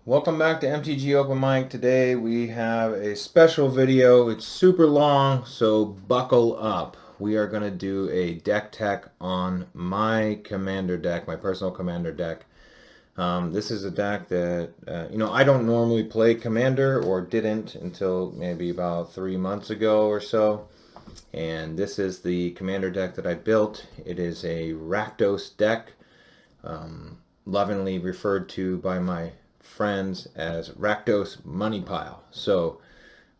Welcome back to MTG Open Mic. Today we have a special video. It's super long, so buckle up. We are going to do a deck tech on my commander deck, my personal commander deck. This is a deck that, I don't normally play commander, or didn't until maybe about 3 months ago or so. And this is the commander deck that I built. It is a Rakdos deck, lovingly referred to by my friends as Rakdos Money Pile. So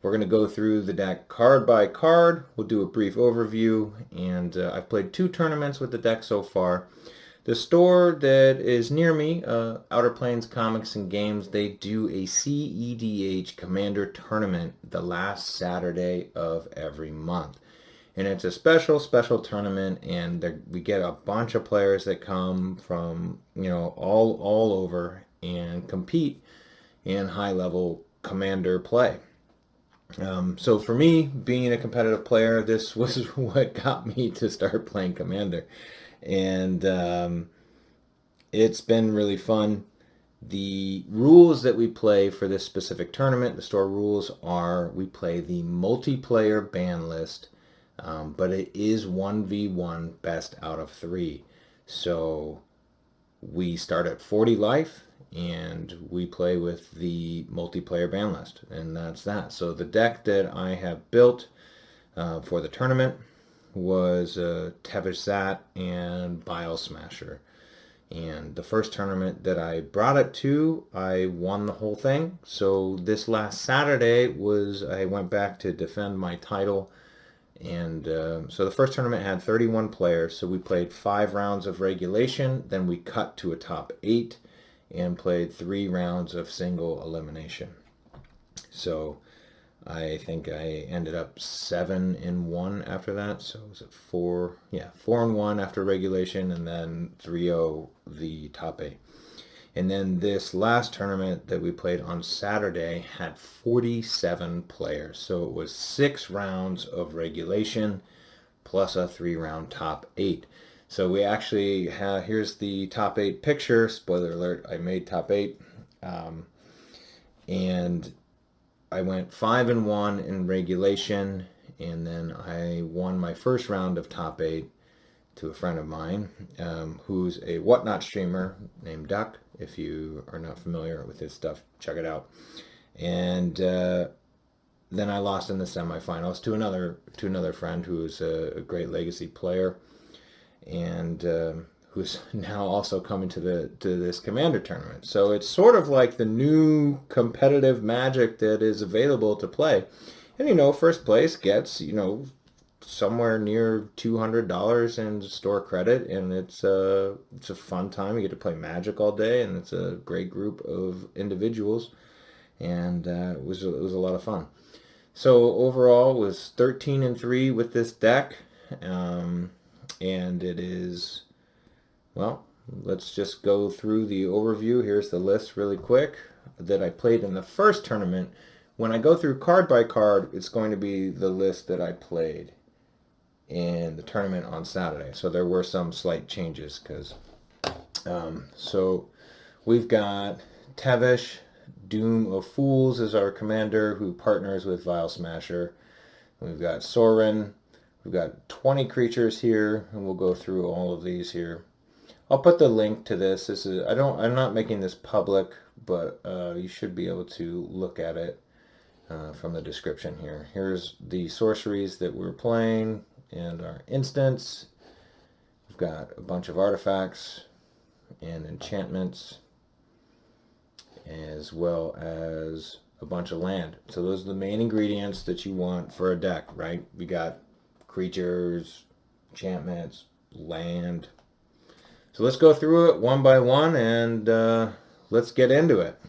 we're going to go through the deck card by card. We'll do a brief overview, and I've played 2 tournaments with the deck so far. The store that is near me, Outer Plains Comics and Games, they do a CEDH Commander tournament the last Saturday of every month. And it's a special tournament, and we get a bunch of players that come from, all over and compete in high-level commander play. So for me, being a competitive player, this was what got me to start playing commander. And it's been really fun. The rules that we play for this specific tournament, the store rules are, we play the multiplayer ban list, but it is 1v1 best out of 3. So we start at 40 life, and we play with the multiplayer ban list, and that's that. So the deck that I have built for the tournament was Tevesh and Vial Smasher. And the first tournament that I brought it to, I won the whole thing. So this last Saturday I went back to defend my title. And so the first tournament had 31 players. So we played 5 rounds of regulation. Then we cut to a top 8 and played 3 rounds of single elimination. So I think I ended up 7-1 after that. So was it 4? Yeah, 4-1 after regulation, and then 3-0 the top 8. And then this last tournament that we played on Saturday had 47 players. So it was 6 rounds of regulation plus a 3-round top 8. So we actually have, here's the top 8 picture. Spoiler alert, I made top 8. And I went 5-1 in regulation, and then I won my first round of top 8 to a friend of mine, who's a Whatnot streamer named Duck. If you are not familiar with his stuff, check it out. And then I lost in the semifinals to another friend who's a great Legacy player, and who's now also coming to this Commander tournament. So it's sort of like the new competitive Magic that is available to play. And first place gets somewhere near $200 in store credit, and it's a fun time. You get to play Magic all day, and it's a great group of individuals, and it was a lot of fun. So overall, was 13-3 with this deck, and it is, well, let's just go through the overview. Here's the list really quick that I played in the first tournament. When I go through card by card, it's going to be the list that I played in the tournament on Saturday. So there were some slight changes because so we've got Tevesh, Doom of Fools is our commander, who partners with Vial Smasher. We've got Sorin. We've got 20 creatures here, and we'll go through all of these here. I'll put the link to this. I'm not making this public, but you should be able to look at it from the description here. Here's the sorceries that we're playing and our instants. We've got a bunch of artifacts and enchantments, as well as a bunch of land. So those are the main ingredients that you want for a deck, right? We got creatures, enchantments, land. So let's go through it one by one, and let's get into it.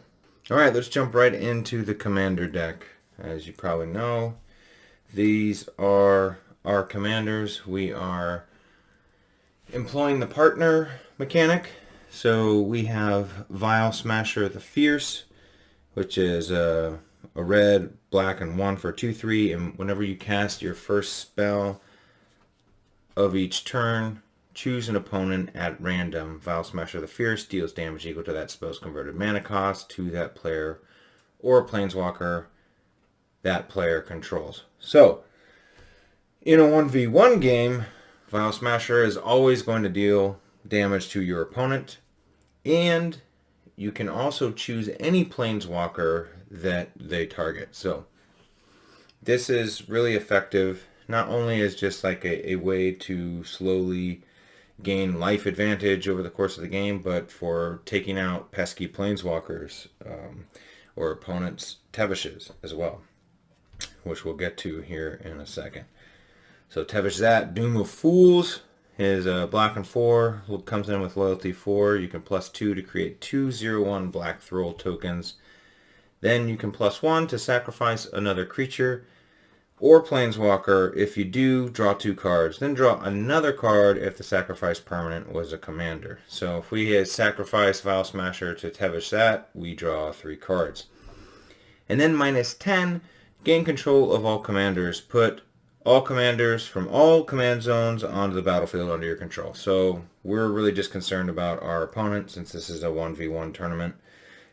All right, let's jump right into the commander deck. As you probably know, these are our commanders. We are employing the partner mechanic. So we have Vial Smasher the Fierce, which is a red, black, and 1 for 2/3, and whenever you cast your first spell of each turn, choose an opponent at random. Vial Smasher the Fierce deals damage equal to that spell's converted mana cost to that player or planeswalker that player controls. So, in a 1v1 game, Vial Smasher is always going to deal damage to your opponent, and you can also choose any planeswalker that they target. So, this is really effective, not only as just like a way to slowly gain life advantage over the course of the game, but for taking out pesky planeswalkers or opponents' Teveshes as well, which we'll get to here in a second. So Tevesh that, Doom of Fools, is black and 4, comes in with loyalty 4. You can +2 to create 2/0/1 black Thrall tokens. Then you can +1 to sacrifice another creature or planeswalker. If you do, draw 2 cards. Then draw another card if the sacrifice permanent was a commander. So if we had sacrificed Vial Smasher to Tevesh that, we draw 3 cards. And then -10, gain control of all commanders. Put all commanders from all command zones onto the battlefield under your control. So we're really just concerned about our opponent since this is a 1v1 tournament.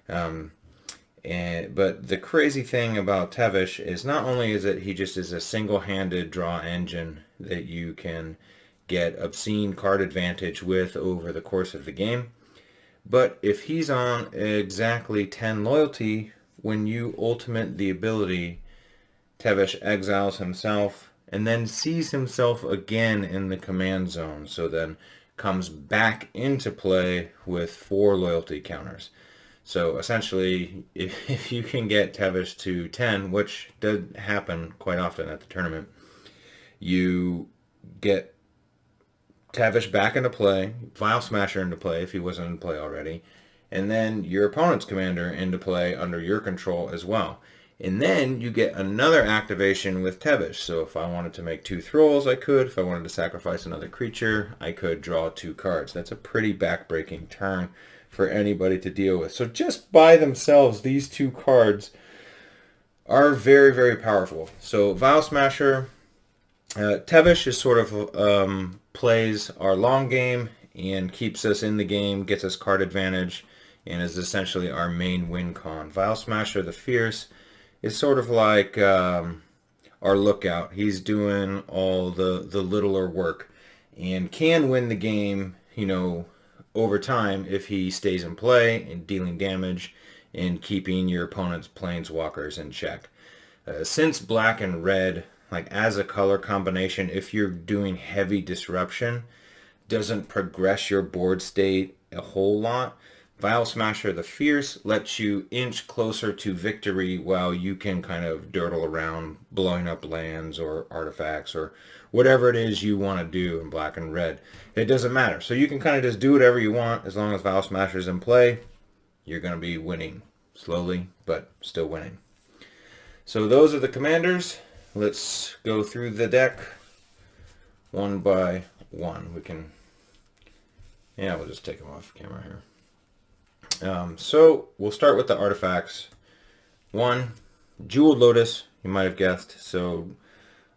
But the crazy thing about Tevesh is not only is it he just is a single-handed draw engine that you can get obscene card advantage with over the course of the game, but if he's on exactly 10 loyalty, when you ultimate the ability, Tevesh exiles himself and then sees himself again in the command zone, so then comes back into play with 4 loyalty counters. So essentially, if you can get Tevesh to 10, which does happen quite often at the tournament, you get Tevesh back into play, Vial Smasher into play if he wasn't in play already, and then your opponent's commander into play under your control as well. And then you get another activation with Tevesh. So if I wanted to make 2 Thralls, I could. If I wanted to sacrifice another creature, I could draw 2 cards. That's a pretty backbreaking turn for anybody to deal with. So just by themselves, these 2 cards are very, very powerful. So Vial Smasher, Tevesh is sort of plays our long game and keeps us in the game, gets us card advantage, and is essentially our main win con. Vial Smasher the Fierce is sort of like our lookout. He's doing all the littler work and can win the game, over time if he stays in play and dealing damage and keeping your opponent's planeswalkers in check. Since black and red, like as a color combination, if you're doing heavy disruption, doesn't progress your board state a whole lot, Vial Smasher the Fierce lets you inch closer to victory while you can kind of dawdle around blowing up lands or artifacts or whatever it is you want to do in black and red. It doesn't matter. So you can kind of just do whatever you want as long as Vial Smasher's in play. You're going to be winning slowly, but still winning. So those are the commanders. Let's go through the deck one by one. We'll just take them off camera here. So we'll start with the artifacts. 1, Jeweled Lotus, you might have guessed. So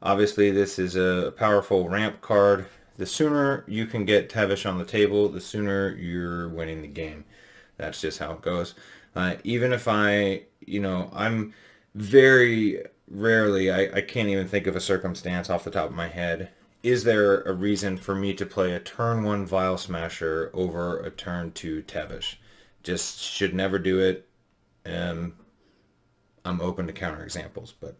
obviously this is a powerful ramp card. The sooner you can get Tevesh on the table, the sooner you're winning the game. That's just how it goes. Even if I'm very rarely, I can't even think of a circumstance off the top of my head. Is there a reason for me to play a turn 1 Vial Smasher over a turn 2 Tevesh? Just should never do it. I'm open to counterexamples, but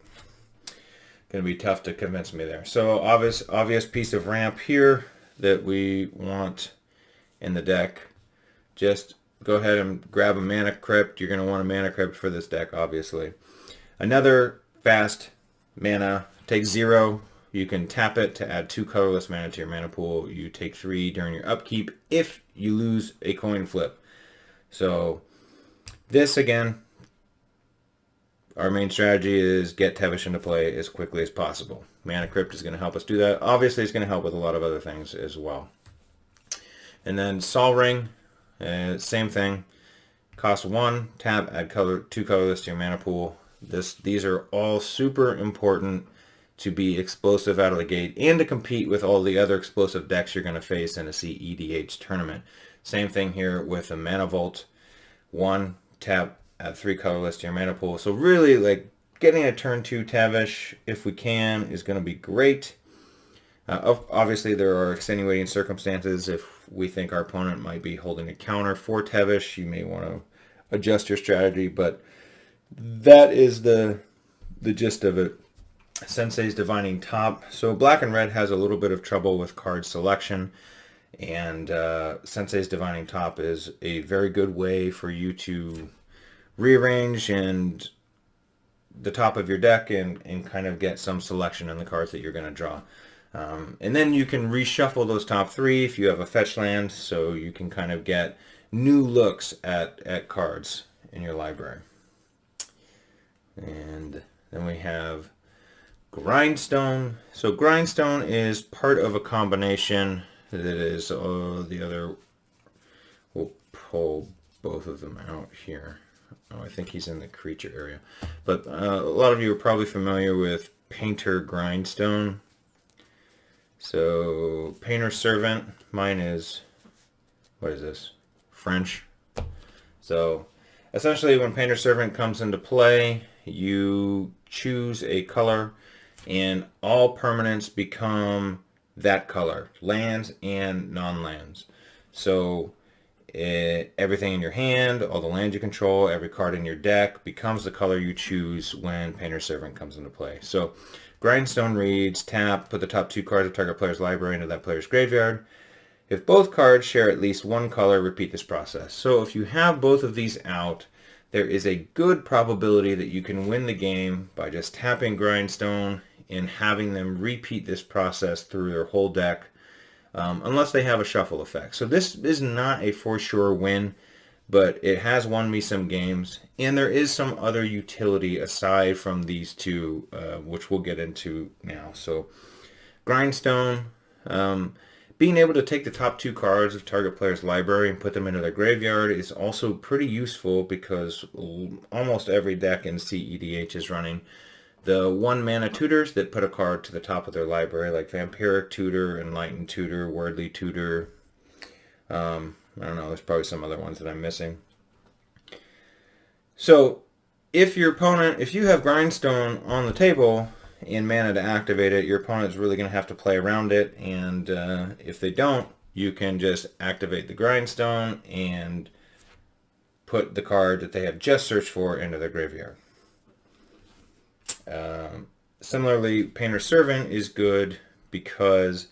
going to be tough to convince me there. So obvious piece of ramp here that we want in the deck. Just go ahead and grab a Mana Crypt. You're going to want a Mana Crypt for this deck, obviously. Another fast mana, take 0. You can tap it to add 2 colorless mana to your mana pool. You take 3 during your upkeep if you lose a coin flip. So this, again, our main strategy is get Tevesh into play as quickly as possible. Mana Crypt is going to help us do that. Obviously, it's going to help with a lot of other things as well. And then Sol Ring, same thing. Cost 1, tap, add 2 colorless to your mana pool. These are all super important to be explosive out of the gate and to compete with all the other explosive decks you're going to face in a CEDH tournament. Same thing here with a Mana Vault. 1 tap, add 3 colorless to your mana pool. So really, like, getting a turn 2 Tevesh, if we can, is going to be great. Obviously, there are extenuating circumstances. If we think our opponent might be holding a counter for Tevesh, you may want to adjust your strategy, but that is the gist of it. Sensei's Divining Top. So black and red has a little bit of trouble with card selection, and Sensei's Divining Top is a very good way for you to rearrange and the top of your deck and kind of get some selection in the cards that you're going to draw. And then you can reshuffle those top 3 if you have a fetch land, so you can kind of get new looks at cards in your library. And then we have Grindstone. So Grindstone is part of a combination that is the other. We'll pull both of them out here. Oh, I think he's in the creature area. But a lot of you are probably familiar with Painter Grindstone. So Painter Servant, mine is, what is this? French. So essentially when Painter Servant comes into play, you choose a color and all permanents become that color, lands and non-lands. So everything in your hand, all the lands you control, every card in your deck becomes the color you choose when Painter Servant comes into play. So Grindstone reads, tap, put the top 2 cards of target player's library into that player's graveyard. If both cards share at least one color, repeat this process. So if you have both of these out, there is a good probability that you can win the game by just tapping Grindstone and having them repeat this process through their whole deck, unless they have a shuffle effect. So this is not a for sure win, but it has won me some games, and there is some other utility aside from these two, which we'll get into now. So Grindstone, being able to take the top 2 cards of target player's library and put them into their graveyard is also pretty useful because almost every deck in CEDH is running the 1 mana tutors that put a card to the top of their library, like Vampiric Tutor, Enlightened Tutor, Wordly Tutor. I don't know, there's probably some other ones that I'm missing. So if you have Grindstone on the table and mana to activate it, your opponent's really going to have to play around it, and if they don't, you can just activate the Grindstone and put the card that they have just searched for into their graveyard. Similarly, Painter Servant is good because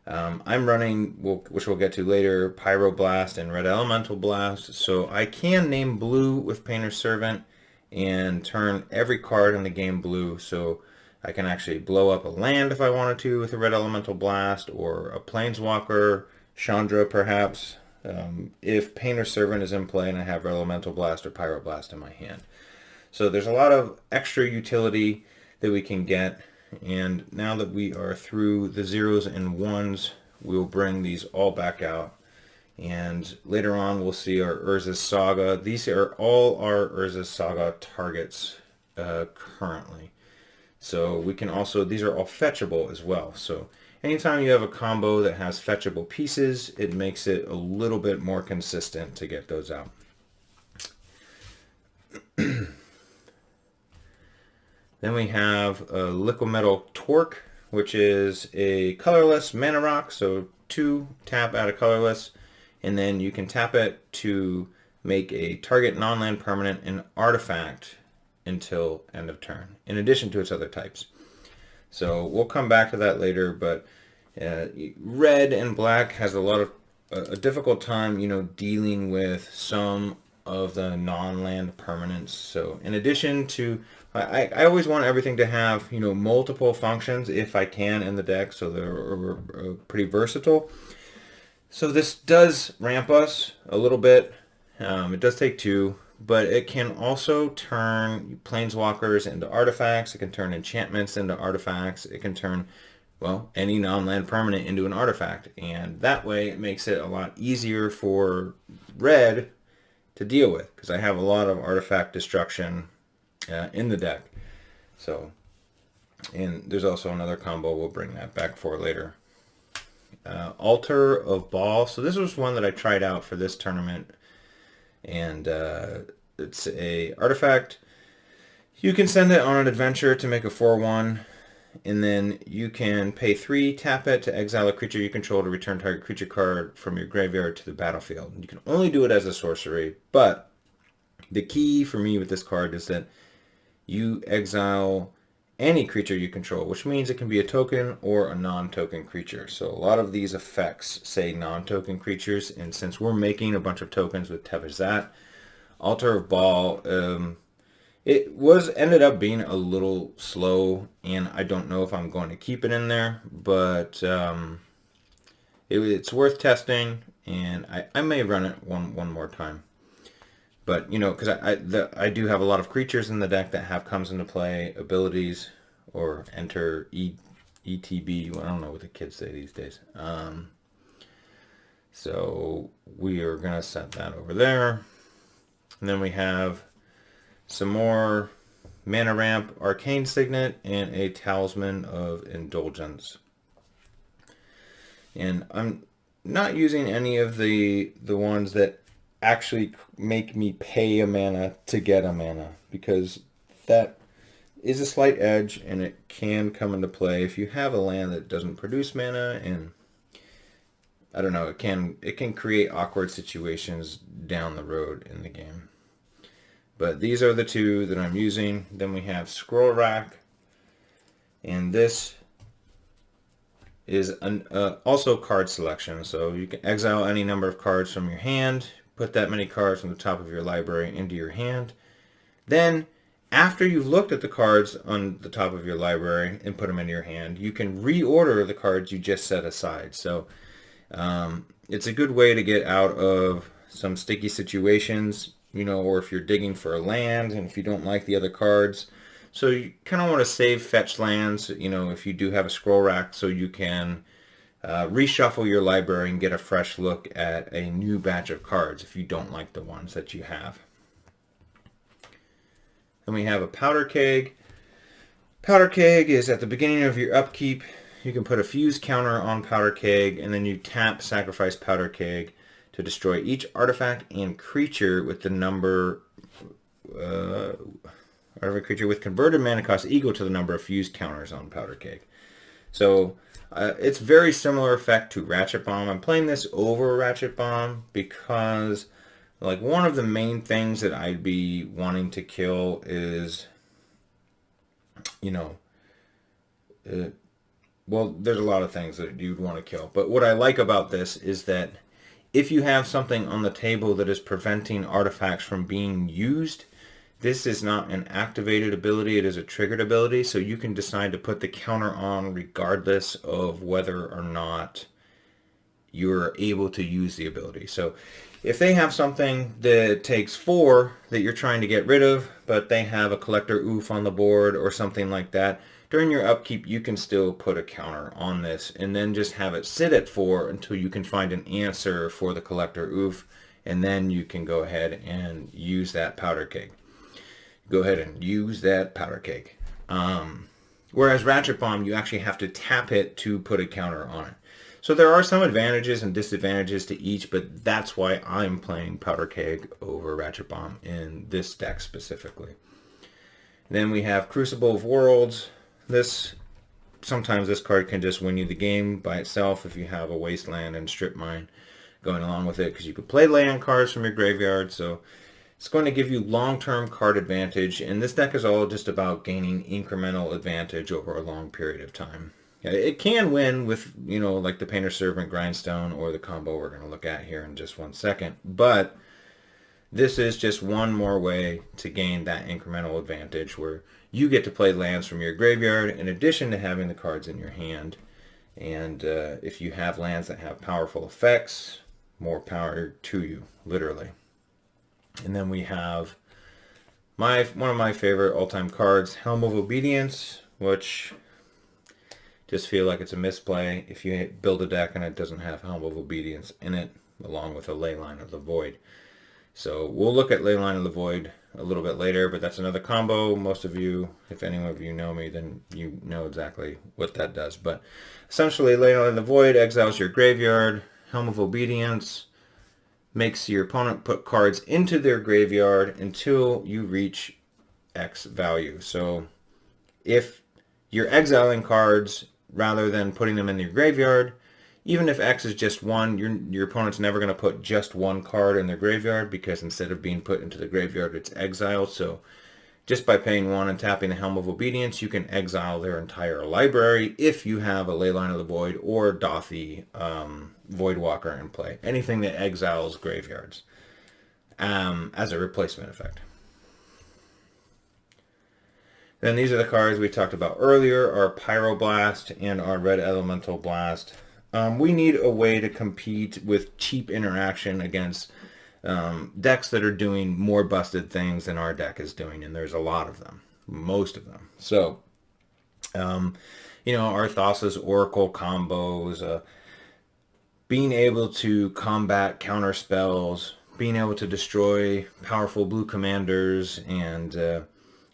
I'm running, which we'll get to later, Pyroblast and Red Elemental Blast, so I can name blue with Painter Servant and turn every card in the game blue, so I can actually blow up a land if I wanted to with a Red Elemental Blast, or a Planeswalker, Chandra perhaps, if Painter Servant is in play and I have Red Elemental Blast or Pyroblast in my hand. So there's a lot of extra utility that we can get, and now that we are through the 0s and 1s, we'll bring these all back out. And later on we'll see our Urza's Saga. These are all our Urza's Saga targets currently. So we can also, these are all fetchable as well. So anytime you have a combo that has fetchable pieces, it makes it a little bit more consistent to get those out. Then we have a Liquimetal Torque, which is a colorless mana rock, so 2 tap, add a colorless, and then you can tap it to make a target non-land permanent an artifact until end of turn, in addition to its other types. So we'll come back to that later, but red and black has a difficult time, dealing with some of the non-land permanents. So in addition to, I always want everything to have, multiple functions if I can in the deck, so they're pretty versatile. So this does ramp us a little bit. It does take 2, but it can also turn Planeswalkers into artifacts. It can turn enchantments into artifacts. It can turn, any non-land permanent into an artifact. And that way it makes it a lot easier for red to deal with, because I have a lot of artifact destruction in the deck. So And there's also another combo, we'll bring that back for later. Altar of Baal. So this was one that I tried out for this tournament. And it's a artifact. You can send it on an adventure to make a 4/1. And then you can pay 3, tap it to exile a creature you control to return target creature card from your graveyard to the battlefield. You can only do it as a sorcery, but the key for me with this card is that you exile any creature you control, which means it can be a token or a non-token creature. So a lot of these effects say non-token creatures, and since we're making a bunch of tokens with Tevesh, Altar of Baal, it ended up being a little slow, and I don't know if I'm going to keep it in there, but it's worth testing, and I may run it one more time. But, you know, because I do have a lot of creatures in the deck that have comes into play, abilities, or enter ETB. I don't know what the kids say these days. So we are going to set that over there. And then we have some more Mana Ramp, Arcane Signet, and a Talisman of Indulgence. And I'm not using any of the ones that actually make me pay a mana to get a mana, because that is a slight edge and it can come into play if you have a land that doesn't produce mana, and I don't know, it can create awkward situations down the road in the game. But these are the two that I'm using. Then we have Scroll Rack, and this is also card selection. So you can exile any number of cards from your hand, put that many cards from the top of your library into your hand. Then, after you've looked at the cards on the top of your library and put them into your hand, you can reorder the cards you just set aside. So it's a good way to get out of some sticky situations, you know, or if you're digging for a land and if you don't like the other cards. So you kind of want to save fetch lands, you know, if you do have a scroll rack, so you can reshuffle your library and get a fresh look at a new batch of cards if you don't like the ones that you have. Then we have a Powder Keg. Powder Keg is at the beginning of your upkeep. You can put a fuse counter on Powder Keg, and then you tap Sacrifice Powder Keg to destroy each artifact and creature with the number artifact creature with converted mana cost equal to the number of fuse counters on Powder Keg. So it's very similar effect to Ratchet Bomb. I'm playing this over Ratchet Bomb because, like, one of the main things that I'd be wanting to kill is, you know, well, there's a lot of things that you'd want to kill. But what I like about this is that if you have something on the table that is preventing artifacts from being used, this is not an activated ability, it is a triggered ability, so you can decide to put the counter on regardless of whether or not you're able to use the ability. So if they have something that takes 4 that you're trying to get rid of, but they have a Collector Oof on the board or something like that, during your upkeep you can still put a counter on this and then just have it sit at 4 until you can find an answer for the Collector Oof, and then you can go ahead and use that Powder Keg. Go ahead and use that Powder Keg. Whereas Ratchet Bomb, you actually have to tap it to put a counter on it. So there are some advantages and disadvantages to each, but that's why I'm playing Powder Keg over Ratchet Bomb in this deck specifically. Then we have Crucible of Worlds. Sometimes this card can just win you the game by itself if you have a Wasteland and Strip Mine going along with it, because you could play land cards from your graveyard, so it's going to give you long-term card advantage, and this deck is all just about gaining incremental advantage over a long period of time. It can win with, you know, like the Painter's Servant, Grindstone, or the combo we're going to look at here in just one second, but this is just one more way to gain that incremental advantage where you get to play lands from your graveyard in addition to having the cards in your hand. And if you have lands that have powerful effects, more power to you, literally. And then we have one of my favorite all-time cards, Helm of Obedience, which just feel like it's a misplay if you build a deck and it doesn't have Helm of Obedience in it, along with a Leyline of the Void. So we'll look at Leyline of the Void a little bit later, but that's another combo. Most of you, if any of you know me, then you know exactly what that does. But essentially, Leyline in the Void exiles your graveyard. Helm of Obedience makes your opponent put cards into their graveyard until you reach X value. So if you're exiling cards rather than putting them in your graveyard, even if X is just one, your opponent's never going to put just one card in their graveyard, because instead of being put into the graveyard, it's exiled. So just by paying 1 and tapping the Helm of Obedience, you can exile their entire library if you have a Leyline of the Void or Dothi Voidwalker in play. Anything that exiles graveyards as a replacement effect. Then these are the cards we talked about earlier, our Pyroblast and our Red Elemental Blast. We need a way to compete with cheap interaction against decks that are doing more busted things than our deck is doing, and there's a lot of them, most of them. So, our Thassa's Oracle combos, being able to combat counter spells, being able to destroy powerful blue commanders, and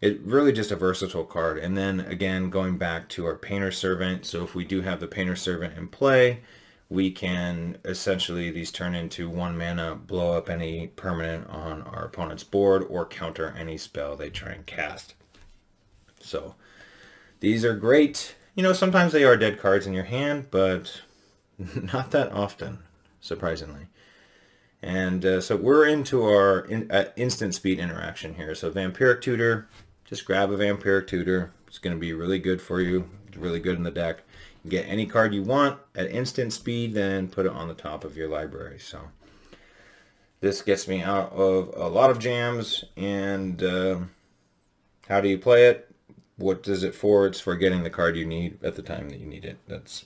it really just a versatile card. And then again, going back to our Painter Servant, so if we do have the Painter Servant in play, we can essentially, these turn into 1 mana, blow up any permanent on our opponent's board or counter any spell they try and cast. So these are great. Sometimes they are dead cards in your hand, but not that often, surprisingly. And so we're into our instant speed interaction here. So Vampiric Tutor, just grab a Vampiric Tutor. It's going to be really good for you. It's really good in the deck. You get any card you want at instant speed, then put it on the top of your library. So this gets me out of a lot of jams. And how do you play it? What is it for? It's for getting the card you need at the time that you need it. That's,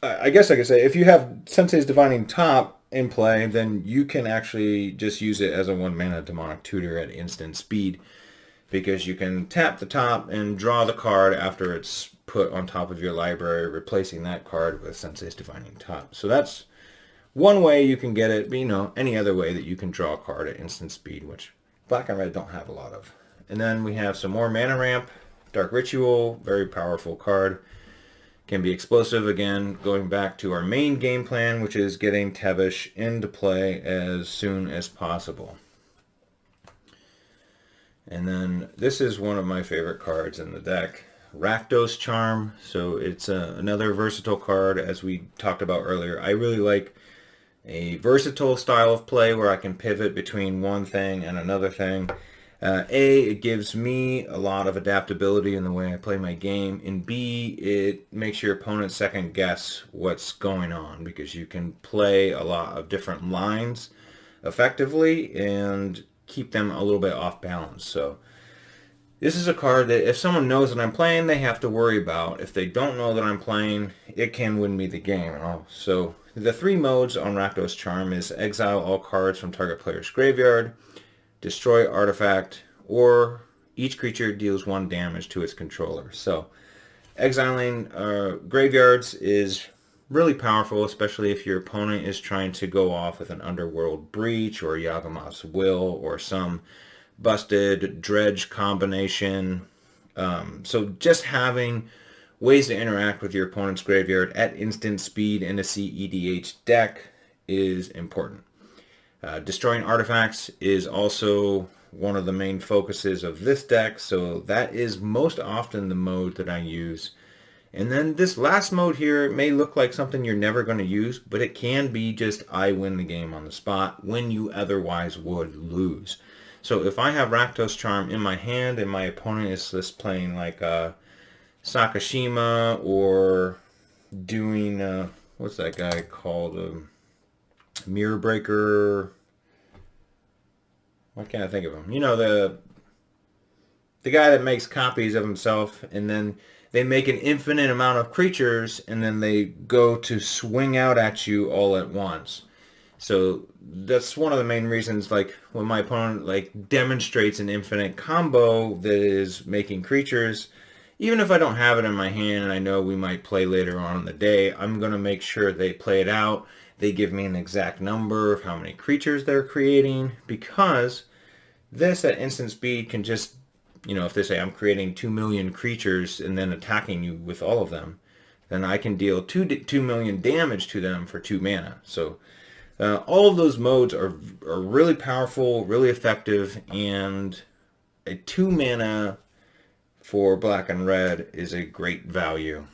I guess I could say, if you have Sensei's Divining Top in play, then you can actually just use it as a 1 mana Demonic Tutor at instant speed, because you can tap the top and draw the card after it's put on top of your library, replacing that card with Sensei's Divining Top. So that's one way you can get it, but any other way that you can draw a card at instant speed, which black and red don't have a lot of. And then we have some more mana ramp. Dark Ritual, very powerful card. Can be explosive, again, going back to our main game plan, which is getting Tevesh into play as soon as possible. And then this is one of my favorite cards in the deck, Rakdos Charm. So it's another versatile card, as we talked about earlier. I really like a versatile style of play where I can pivot between one thing and another thing. It gives me a lot of adaptability in the way I play my game, and B, it makes your opponent second guess what's going on, because you can play a lot of different lines effectively and keep them a little bit off balance. So this is a card that if someone knows that I'm playing, they have to worry about. If they don't know that I'm playing, it can win me the game. So the 3 modes on Rakdos Charm is exile all cards from target player's graveyard, destroy artifact, or each creature deals 1 damage to its controller. So exiling graveyards is really powerful, especially if your opponent is trying to go off with an Underworld Breach or Yawgmoth's Will or some busted dredge combination. So just having ways to interact with your opponent's graveyard at instant speed in a CEDH deck is important. Destroying artifacts is also one of the main focuses of this deck, so that is most often the mode that I use. And then this last mode here may look like something you're never going to use, but it can be just I win the game on the spot when you otherwise would lose. So if I have Rakdos Charm in my hand and my opponent is just playing like Sakashima or doing, what's that guy called? Mirror Breaker. Why can't I think of him? The guy that makes copies of himself, and then they make an infinite amount of creatures, and then they go to swing out at you all at once. So that's one of the main reasons, like, when my opponent demonstrates an infinite combo that is making creatures, even if I don't have it in my hand and I know we might play later on in the day, I'm going to make sure they play it out. They give me an exact number of how many creatures they're creating, because This at instant speed can just, if they say I'm creating 2 million creatures and then attacking you with all of them, then I can deal 2 million damage to them for 2 mana. So all of those modes are really powerful, really effective, and a 2 mana for black and red is a great value.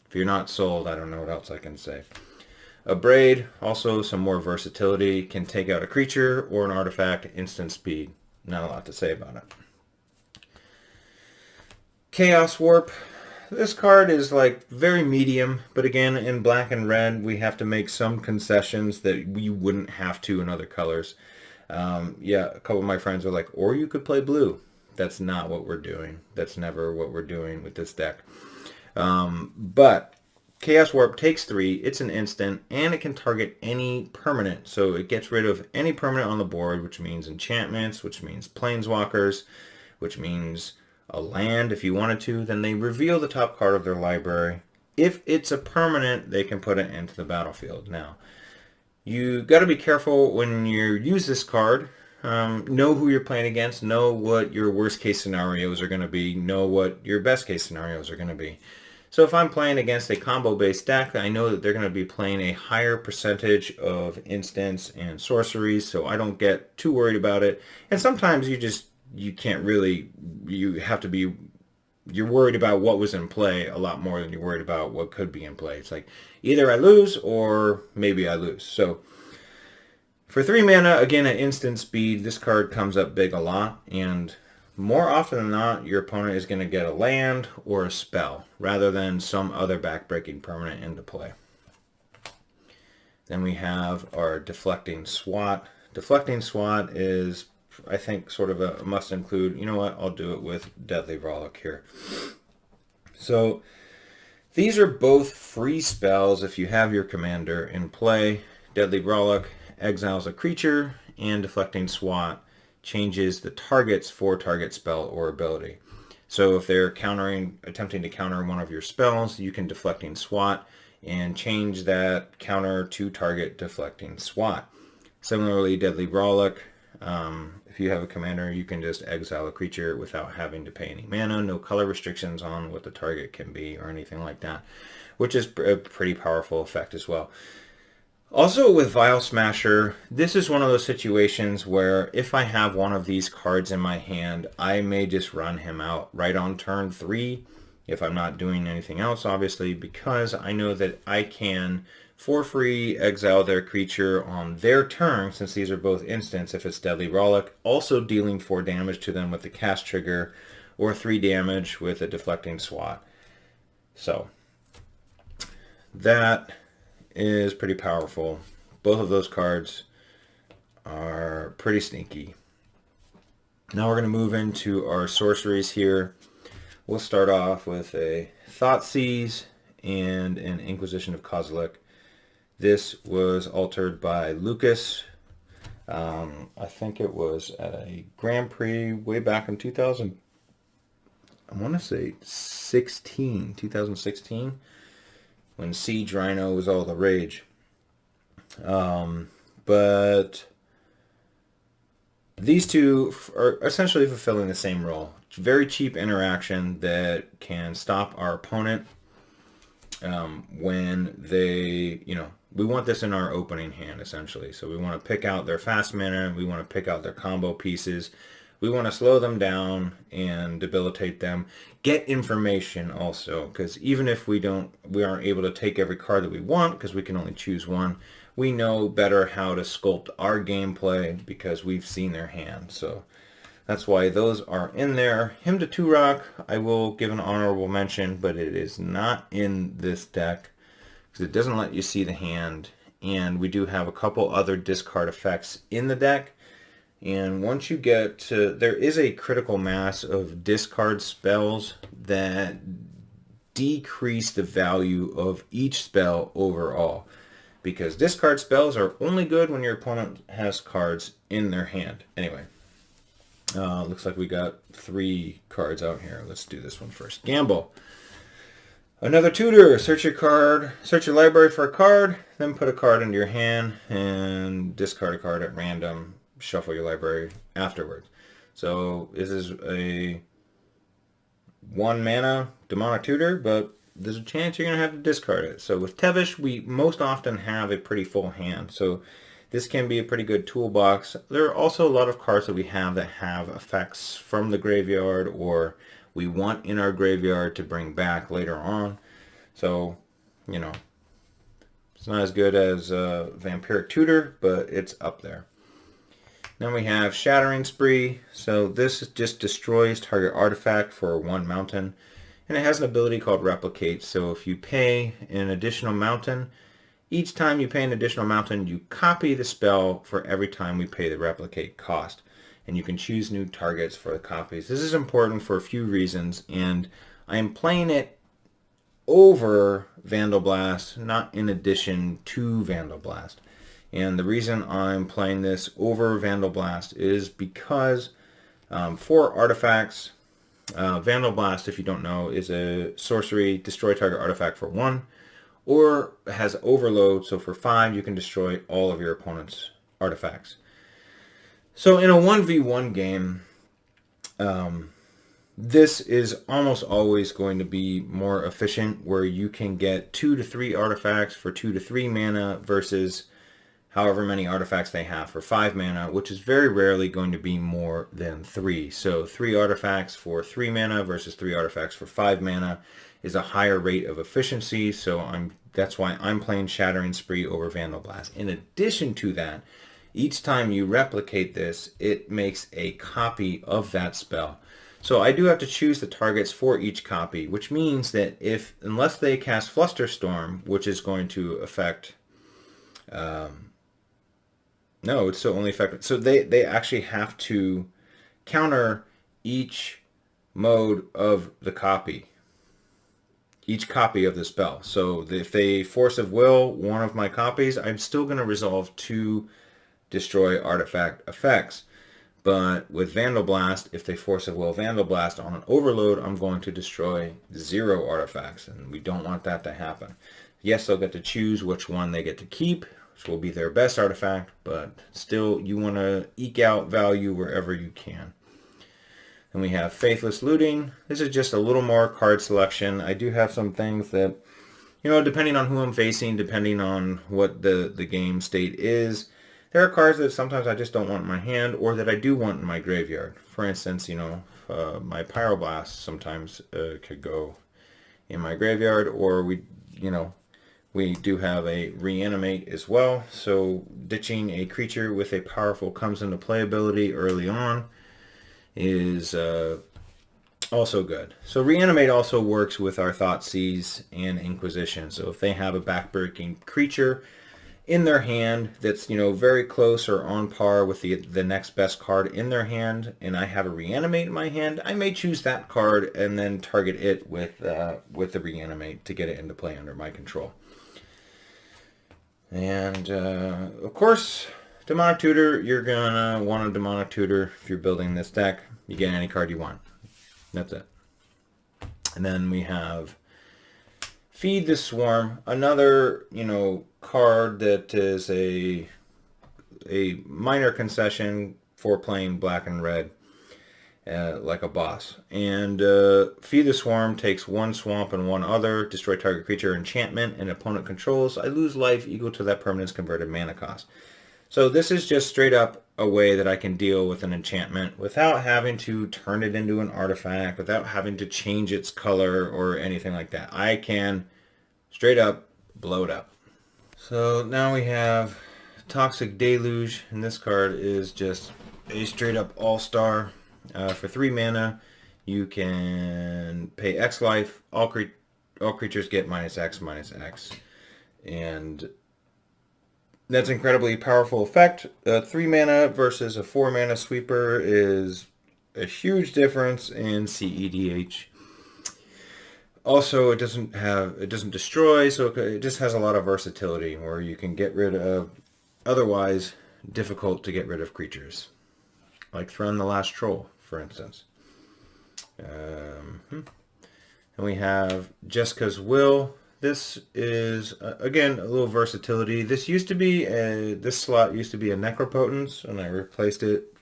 If you're not sold, I don't know what else I can say. A Braid, also some more versatility, can take out a creature or an artifact instant speed. Not a lot to say about it. Chaos Warp. This card is like very medium, but again, in black and red, we have to make some concessions that we wouldn't have to in other colors. Yeah, a couple of my friends were like, or you could play blue. That's not what we're doing. That's never what we're doing with this deck. But Chaos Warp takes 3, it's an instant, and it can target any permanent. So it gets rid of any permanent on the board, which means enchantments, which means planeswalkers, which means a land if you wanted to. Then they reveal the top card of their library. If it's a permanent, they can put it into the battlefield. Now, you got to be careful when you use this card. Know who you're playing against, know what your worst case scenarios are going to be, know what your best case scenarios are going to be. So if I'm playing against a combo-based deck, I know that they're going to be playing a higher percentage of instants and sorceries, so I don't get too worried about it. And sometimes you can't really, you're worried about what was in play a lot more than you're worried about what could be in play. It's like, either I lose or maybe I lose. So for 3 mana, again at instant speed, this card comes up big a lot, and more often than not, your opponent is going to get a land or a spell, rather than some other backbreaking permanent into play. Then we have our Deflecting Swat. Deflecting Swat is, I think, sort of a must include. You know what, I'll do it with Deadly Rollick here. So these are both free spells if you have your commander in play. Deadly Rollick exiles a creature, and Deflecting Swat changes the target's target spell or ability. So if they're attempting to counter one of your spells, you can Deflecting Swat and change that counter to target Deflecting Swat. Similarly, Deadly Rollick, if you have a commander, you can just exile a creature without having to pay any mana. No color restrictions on what the target can be or anything like that, which is a pretty powerful effect as well. Also with Vial Smasher, this is one of those situations where if I have one of these cards in my hand, I may just run him out right on turn 3, if I'm not doing anything else, obviously, because I know that I can, for free, exile their creature on their turn, since these are both instants if it's Deadly Rollick, also dealing 4 damage to them with the cast trigger, or 3 damage with a Deflecting Swat. So, that is pretty powerful. Both of those cards are pretty sneaky. Now we're going to move into our sorceries here. We'll start off with a Thoughtseize and an Inquisition of Kozilek. This was altered by Lucas. I think it was at a Grand Prix way back in 2000. I want to say 2016. When Siege Rhino was all the rage. But these two are essentially fulfilling the same role. It's very cheap interaction that can stop our opponent when they, we want this in our opening hand, essentially. So we want to pick out their fast mana, we want to pick out their combo pieces, we want to slow them down and debilitate them. Get information also, because even if we aren't able to take every card that we want, because we can only choose one, we know better how to sculpt our gameplay because we've seen their hand. So that's why those are in there. Hymn to Turok, I will give an honorable mention, but it is not in this deck because it doesn't let you see the hand. And we do have a couple other discard effects in the deck. And once you get to, there is a critical mass of discard spells that decrease the value of each spell overall. Because discard spells are only good when your opponent has cards in their hand. Anyway, looks like we got 3 cards out here. Let's do this one first. Gamble. Another tutor. Search your library for a card, then put a card into your hand and discard a card at random. Shuffle your library afterwards. So this is a 1 mana demonic tutor, but there's a chance you're going to have to discard it. So with Tevesh, we most often have a pretty full hand. So this can be a pretty good toolbox. There are also a lot of cards that we have that have effects from the graveyard or we want in our graveyard to bring back later on. So, you know, it's not as good as Vampiric Tutor, but it's up there. Then we have Shattering Spree. So this just destroys target artifact for 1 mountain. And it has an ability called Replicate. So if you pay an additional mountain, each time you pay an additional mountain, you copy the spell for every time we pay the Replicate cost. And you can choose new targets for the copies. This is important for a few reasons, and I am playing it over Vandal Blast, not in addition to Vandal Blast. And the reason I'm playing this over Vandal Blast is because for artifacts, Vandal Blast, if you don't know, is a sorcery, destroy target artifact for 1, or has overload, so for 5 you can destroy all of your opponent's artifacts. So in a 1v1 game, this is almost always going to be more efficient, where you can get 2 to 3 artifacts for 2 to 3 mana versus however many artifacts they have for 5 mana, which is very rarely going to be more than 3. So 3 artifacts for 3 mana versus 3 artifacts for 5 mana is a higher rate of efficiency, so that's why I'm playing Shattering Spree over Vandal Blast. In addition to that, each time you replicate this, it makes a copy of that spell. So I do have to choose the targets for each copy, which means that unless they cast Flusterstorm, which is going to affect... No, it's still only effective. So they actually have to counter each mode of the copy. Each copy of the spell. So if they Force of Will one of my copies, I'm still going to resolve 2 destroy artifact effects. But with Vandal Blast, if they Force of Will Vandal Blast on an overload, I'm going to destroy 0 artifacts. And we don't want that to happen. Yes, they'll get to choose which one they get to keep, which will be their best artifact, but still you want to eke out value wherever you can. And we have Faithless Looting. This is just a little more card selection. I do have some things that, you know, depending on who I'm facing, depending on what the game state is, there are cards that sometimes I just don't want in my hand or that I do want in my graveyard. For instance, you know, my Pyroblast sometimes could go in my graveyard, or we do have a Reanimate as well, so ditching a creature with a powerful comes into play ability early on is also good. So Reanimate also works with our Thoughtseize and Inquisition. So if they have a backbreaking creature in their hand that's, you know, very close or on par with the next best card in their hand, and I have a Reanimate in my hand, I may choose that card and then target it with the Reanimate to get it into play under my control. And of course, Demonic Tutor, you're gonna want a Demonic Tutor if you're building this deck. You get any card you want. That's it. And then we have Feed the Swarm, another, you know, card that is a minor concession for playing black and red, like a boss. And Feed the Swarm takes 1 swamp and 1 other, destroy target creature enchantment and opponent controls. I lose life equal to that permanent's converted mana cost. So this is just straight up a way that I can deal with an enchantment without having to turn it into an artifact, without having to change its color or anything like that. I can straight up blow it up. So now we have Toxic Deluge, and this card is just a straight up all-star. For 3 mana, you can pay X life. All creatures get -X/-X. And that's an incredibly powerful effect. 3 mana versus a 4 mana sweeper is a huge difference in CEDH. Also, it doesn't destroy, so it just has a lot of versatility where you can get rid of otherwise difficult to get rid of creatures, like Thrun the Last Troll, for instance. And we have Jessica's Will. This is again a little versatility. This slot used to be a Necropotence, and I replaced it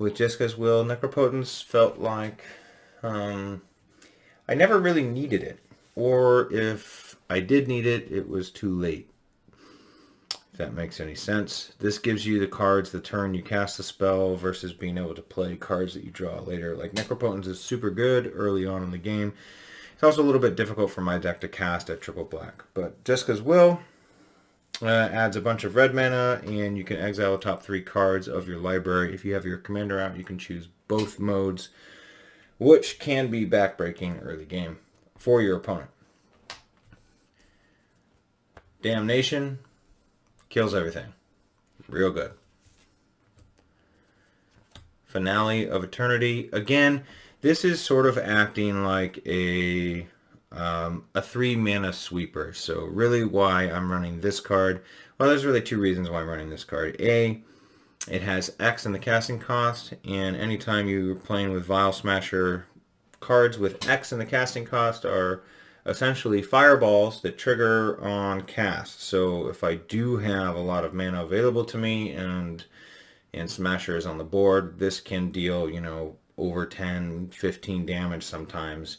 with Jessica's Will, Necropotence felt like I never really needed it. Or if I did need it, it was too late. If that makes any sense. This gives you the cards the turn you cast the spell versus being able to play cards that you draw later. Like Necropotence is super good early on in the game. It's also a little bit difficult for my deck to cast at triple black. But Jessica's Will adds a bunch of red mana, and you can exile the top 3 cards of your library. If you have your commander out, you can choose both modes, which can be backbreaking early game for your opponent. Damnation kills everything. Real good. Finale of Eternity. Again, this is sort of acting like a 3 mana sweeper. So really why I'm running this card, well, there's really 2 reasons why I'm running this card. A, it has X in the casting cost, and anytime you're playing with Vial Smasher, cards with X in the casting cost are essentially fireballs that trigger on cast. So if I do have a lot of mana available to me and Smasher is on the board, this can deal, you know, over 10, 15 damage sometimes,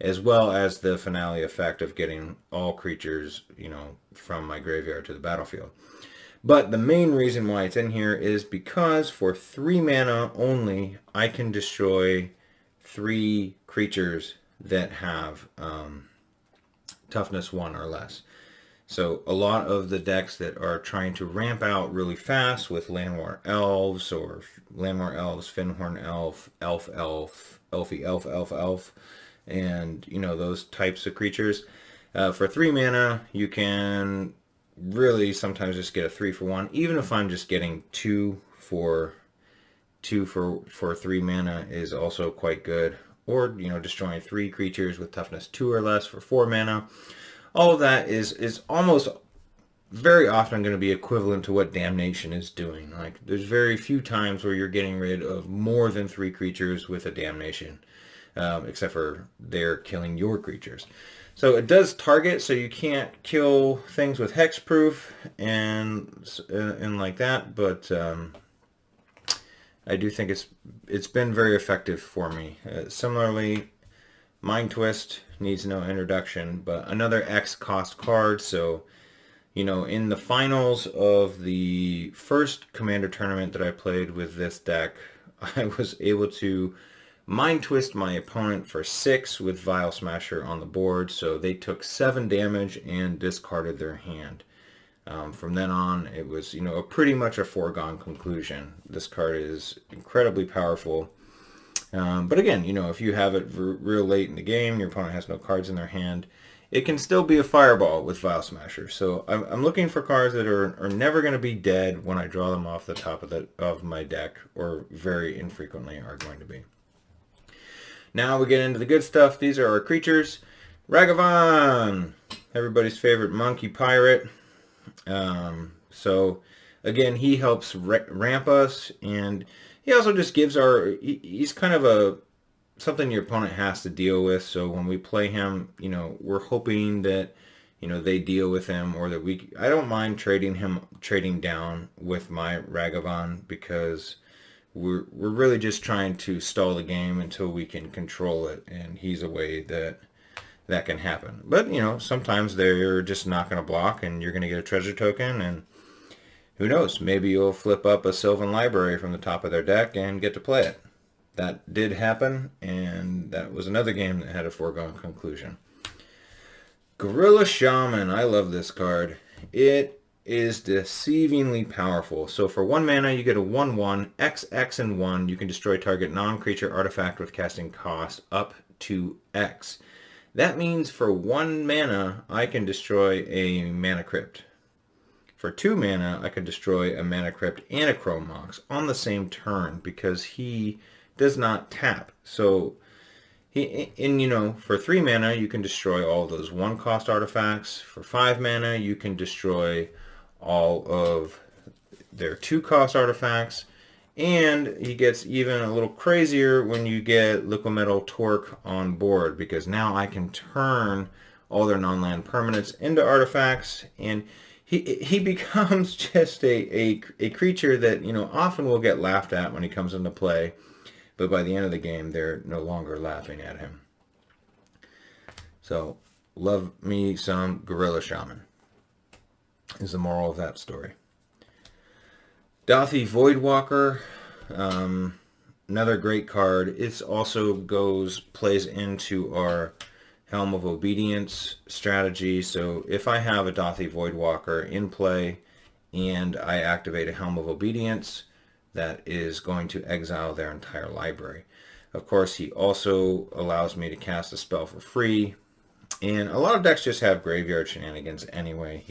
as well as the finale effect of getting all creatures, you know, from my graveyard to the battlefield. But the main reason why it's in here is because for 3 mana only, I can destroy 3 creatures that have toughness 1 or less. So a lot of the decks that are trying to ramp out really fast with Landwar Elves or Landwar Elves, Finhorn Elf, Elfie Elf, and you know, those types of creatures. For 3 mana, you can really sometimes just get a 3-for-1, even if I'm just getting 2 for 3 mana is also quite good. Or, you know, destroying 3 creatures with toughness 2 or less for 4 mana. All of that is almost very often going to be equivalent to what Damnation is doing. Like, there's very few times where you're getting rid of more than 3 creatures with a Damnation, except for they're killing your creatures. So it does target, so you can't kill things with hexproof and like that, but I do think it's been very effective for me. Similarly, Mind Twist needs no introduction, but another X cost card. So, you know, in the finals of the first Commander tournament that I played with this deck, I was able to Mind Twist my opponent for 6 with Vial Smasher on the board. So they took 7 damage and discarded their hand. From then on, it was, you know, pretty much a foregone conclusion. This card is incredibly powerful. But again, you know, if you have it real late in the game, your opponent has no cards in their hand, it can still be a fireball with Vial Smasher. So I'm looking for cards that are never going to be dead when I draw them off the top of my deck, or very infrequently are going to be. Now we get into the good stuff. These are our creatures. Ragavan, everybody's favorite monkey pirate. So again, he helps ramp us, and he also just gives he's kind of something your opponent has to deal with. So when we play him, you know, we're hoping that, you know, they deal with him, or that I don't mind trading down with my Ragavan, because we're really just trying to stall the game until we can control it, and he's a way that can happen. But, you know, sometimes they're just not going to block, and you're going to get a treasure token, and who knows, maybe you'll flip up a Sylvan Library from the top of their deck and get to play it. That did happen, and that was another game that had a foregone conclusion. Gorilla Shaman, I love this card. It is deceivingly powerful. So for 1 mana, you get a 1/1, X, and 1. You can destroy target non-creature artifact with casting cost up to X. That means for 1 mana, I can destroy a Mana Crypt. For 2 mana, I can destroy a Mana Crypt and a Chrome Mox on the same turn, because he does not tap. So, you know, for 3 mana, you can destroy all those 1-cost artifacts. For 5 mana, you can destroy all of their 2-cost artifacts. And he gets even a little crazier when you get Liquid Metal Torque on board, because now I can turn all their non-land permanents into artifacts, and he becomes just a creature that, you know, often will get laughed at when he comes into play, but by the end of the game, they're no longer laughing at him. So, love me some Gorilla Shaman is the moral of that story. Dothi Voidwalker, another great card. It also plays into our Helm of Obedience strategy. So if I have a Dothi Voidwalker in play and I activate a Helm of Obedience, that is going to exile their entire library. Of course, he also allows me to cast a spell for free. And a lot of decks just have graveyard shenanigans anyway.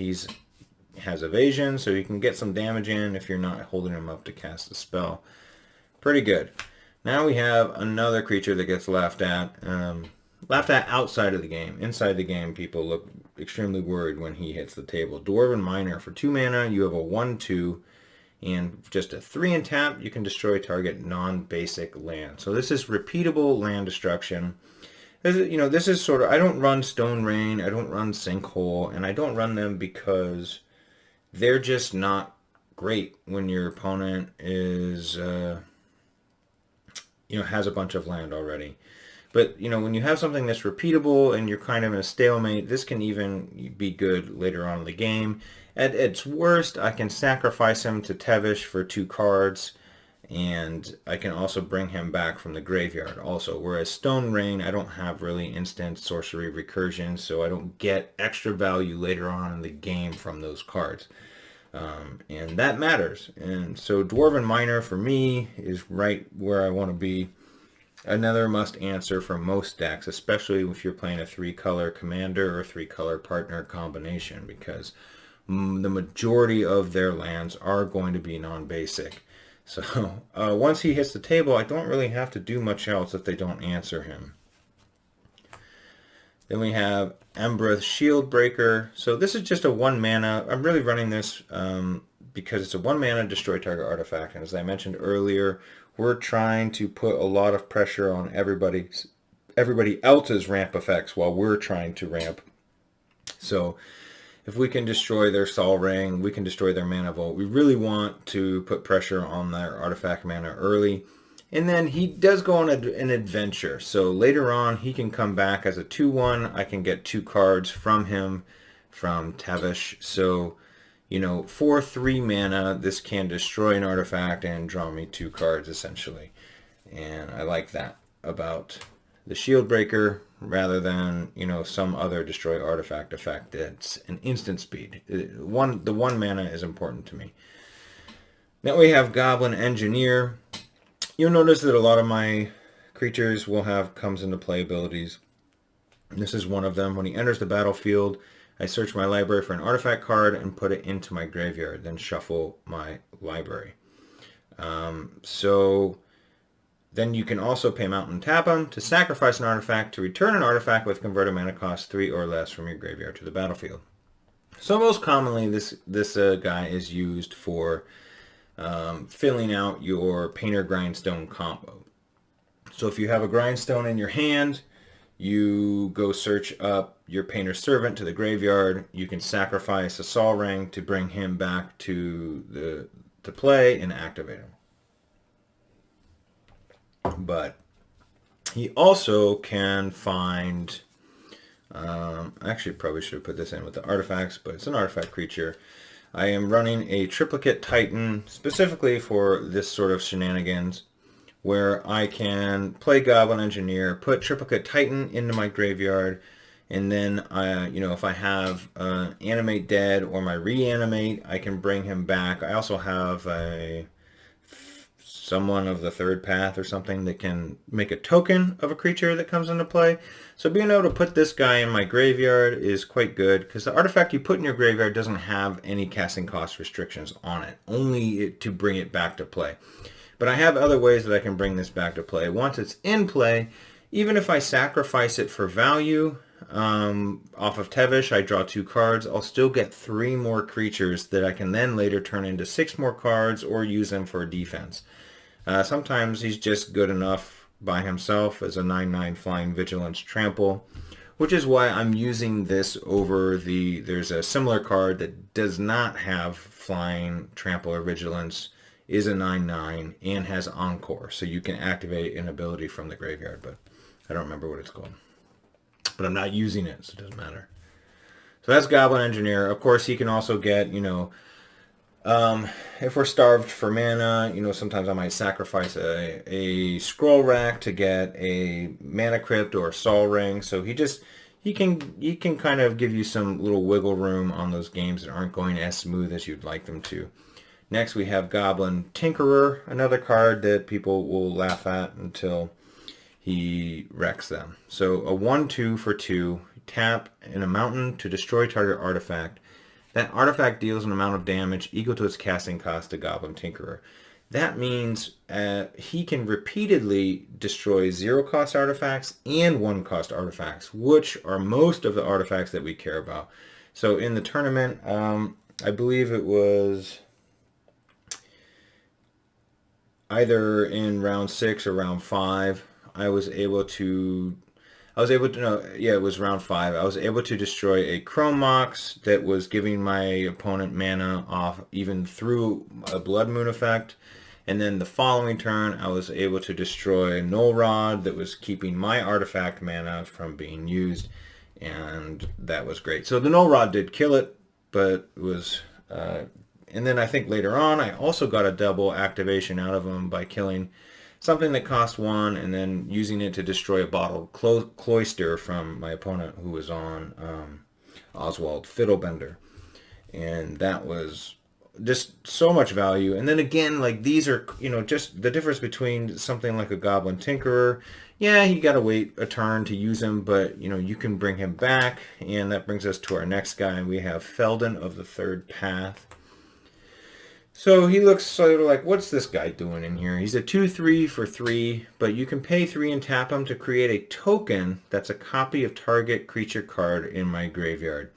Has evasion, so you can get some damage in if you're not holding him up to cast a spell. Pretty good. Now we have another creature that gets laughed at. Laughed at outside of the game. Inside the game, people look extremely worried when he hits the table. Dwarven Miner. For 2 mana, you have a 1/2, and just a 3 and tap, you can destroy target non-basic land. So this is repeatable land destruction. This is sort of, I don't run Stone Rain, I don't run Sinkhole, and I don't run them because they're just not great when your opponent is, has a bunch of land already. But, when you have something that's repeatable and you're kind of in a stalemate, this can even be good later on in the game. At its worst, I can sacrifice him to Tevesh for 2 cards, and I can also bring him back from the graveyard also. Whereas Stone Rain, I don't have really instant sorcery recursion, so I don't get extra value later on in the game from those cards. And that matters. And so Dwarven Miner for me is right where I want to be. Another must answer for most decks, especially if you're playing a 3-color commander or 3-color partner combination, because the majority of their lands are going to be non-basic. So once he hits the table, I don't really have to do much else if they don't answer him. Then we have Ambrose Shieldbreaker. So this is just a 1 mana. I'm really running this because it's a 1 mana destroy target artifact. And as I mentioned earlier, we're trying to put a lot of pressure on everybody else's ramp effects while we're trying to ramp. So if we can destroy their Sol Ring, we can destroy their Mana Vault. We really want to put pressure on their artifact mana early. And then he does go on an adventure. So later on, he can come back as a 2/1. I can get 2 cards from him, from Tevesh. So, for 3 mana, this can destroy an artifact and draw me 2 cards, essentially. And I like that about the Shieldbreaker rather than, some other destroy artifact effect that's an instant speed. The 1 mana is important to me. Then we have Goblin Engineer. You'll notice that a lot of my creatures will have comes into play abilities. This is one of them. When he enters the battlefield, I search my library for an artifact card and put it into my graveyard, then shuffle my library. So then you can also pay Mountain Tap him to sacrifice an artifact to return an artifact with converted mana cost 3 or less from your graveyard to the battlefield. So most commonly, this guy is used for filling out your Painter Grindstone combo. So if you have a Grindstone in your hand, you go search up your Painter Servant to the graveyard. You can sacrifice a Sol Ring to bring him back to play and activate him. But he also can find, actually probably should have put this in with the artifacts, but it's an artifact creature. I am running a Triplicate Titan specifically for this sort of shenanigans, where I can play Goblin Engineer, put Triplicate Titan into my graveyard, and then if I have Animate Dead or my Reanimate, I can bring him back. I also have someone of the third path or something that can make a token of a creature that comes into play. So being able to put this guy in my graveyard is quite good, because the artifact you put in your graveyard doesn't have any casting cost restrictions on it, only to bring it back to play. But I have other ways that I can bring this back to play. Once it's in play, even if I sacrifice it for value off of Tevesh, I draw 2 cards, I'll still get 3 more creatures that I can then later turn into 6 more cards or use them for defense. Sometimes he's just good enough by himself as a 9/9 Flying Vigilance Trample, which is why I'm using this over the, there's a similar card that does not have flying, trample, or vigilance, is a 9/9, and has Encore. So you can activate an ability from the graveyard, but I don't remember what it's called. But I'm not using it, so it doesn't matter. So that's Goblin Engineer. Of course, he can also get, if we're starved for mana, sometimes I might sacrifice a scroll rack to get a mana crypt or a Sol Ring. So he can kind of give you some little wiggle room on those games that aren't going as smooth as you'd like them to. Next we have Goblin Tinkerer, another card that people will laugh at until he wrecks them. So a 1/2 for 2, tap in a mountain to destroy target artifact. That artifact deals an amount of damage equal to its casting cost to Goblin Tinkerer. That means he can repeatedly destroy 0-cost artifacts and 1-cost artifacts, which are most of the artifacts that we care about. So in the tournament, I believe it was either in round 6 or round 5, it was round 5. I was able to destroy a Chrome Mox that was giving my opponent mana off even through a Blood Moon effect. And then the following turn, I was able to destroy a Null Rod that was keeping my artifact mana from being used. And that was great. So the Null Rod did kill it, but it was... and then I think later on, I also got a double activation out of him by killing something that cost 1 and then using it to destroy a bottled cloister from my opponent who was on Oswald Fiddlebender. And that was just so much value. And then again, like these are, just the difference between something like a Goblin Tinkerer. Yeah, you got to wait a turn to use him, but you can bring him back. And that brings us to our next guy. We have Felden of the Third Path. So he looks sort of like, what's this guy doing in here? He's a 2/3 for 3, but you can pay 3 and tap him to create a token that's a copy of target creature card in my graveyard,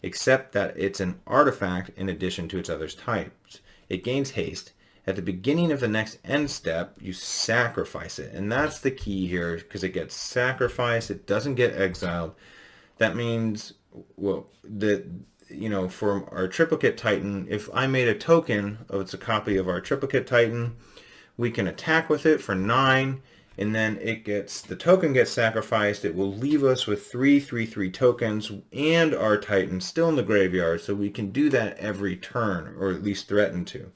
except that it's an artifact in addition to its other types. It gains haste. At the beginning of the next end step, you sacrifice it, and that's the key here, because it gets sacrificed, it doesn't get exiled. That means, well, that... for our Triplicate Titan, if I made a token of it's a copy of our Triplicate Titan, we can attack with it for 9, and then the token gets sacrificed. It will leave us with 3 3/3 tokens and our Titan still in the graveyard, so we can do that every turn, or at least threaten to.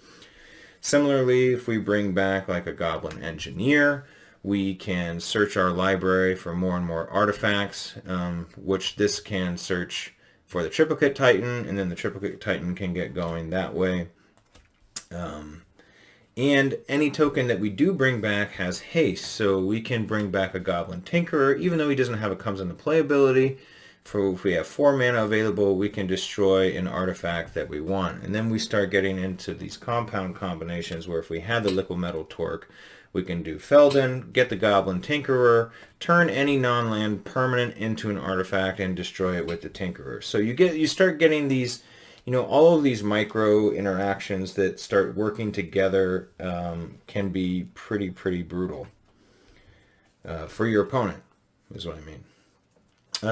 Similarly, if we bring back like a Goblin Engineer, we can search our library for more and more artifacts, which this can search for the Triplicate Titan, and then the Triplicate Titan can get going that way. And any token that we do bring back has haste, so we can bring back a Goblin Tinkerer, even though he doesn't have a comes into play ability. If we have 4 mana available, we can destroy an artifact that we want. And then we start getting into these compound combinations where if we had the Liquid Metal Torque, we can do Felden, get the Goblin Tinkerer, turn any non-land permanent into an artifact, and destroy it with the Tinkerer. So you start getting these, all of these micro interactions that start working together can be pretty brutal for your opponent, is what I mean.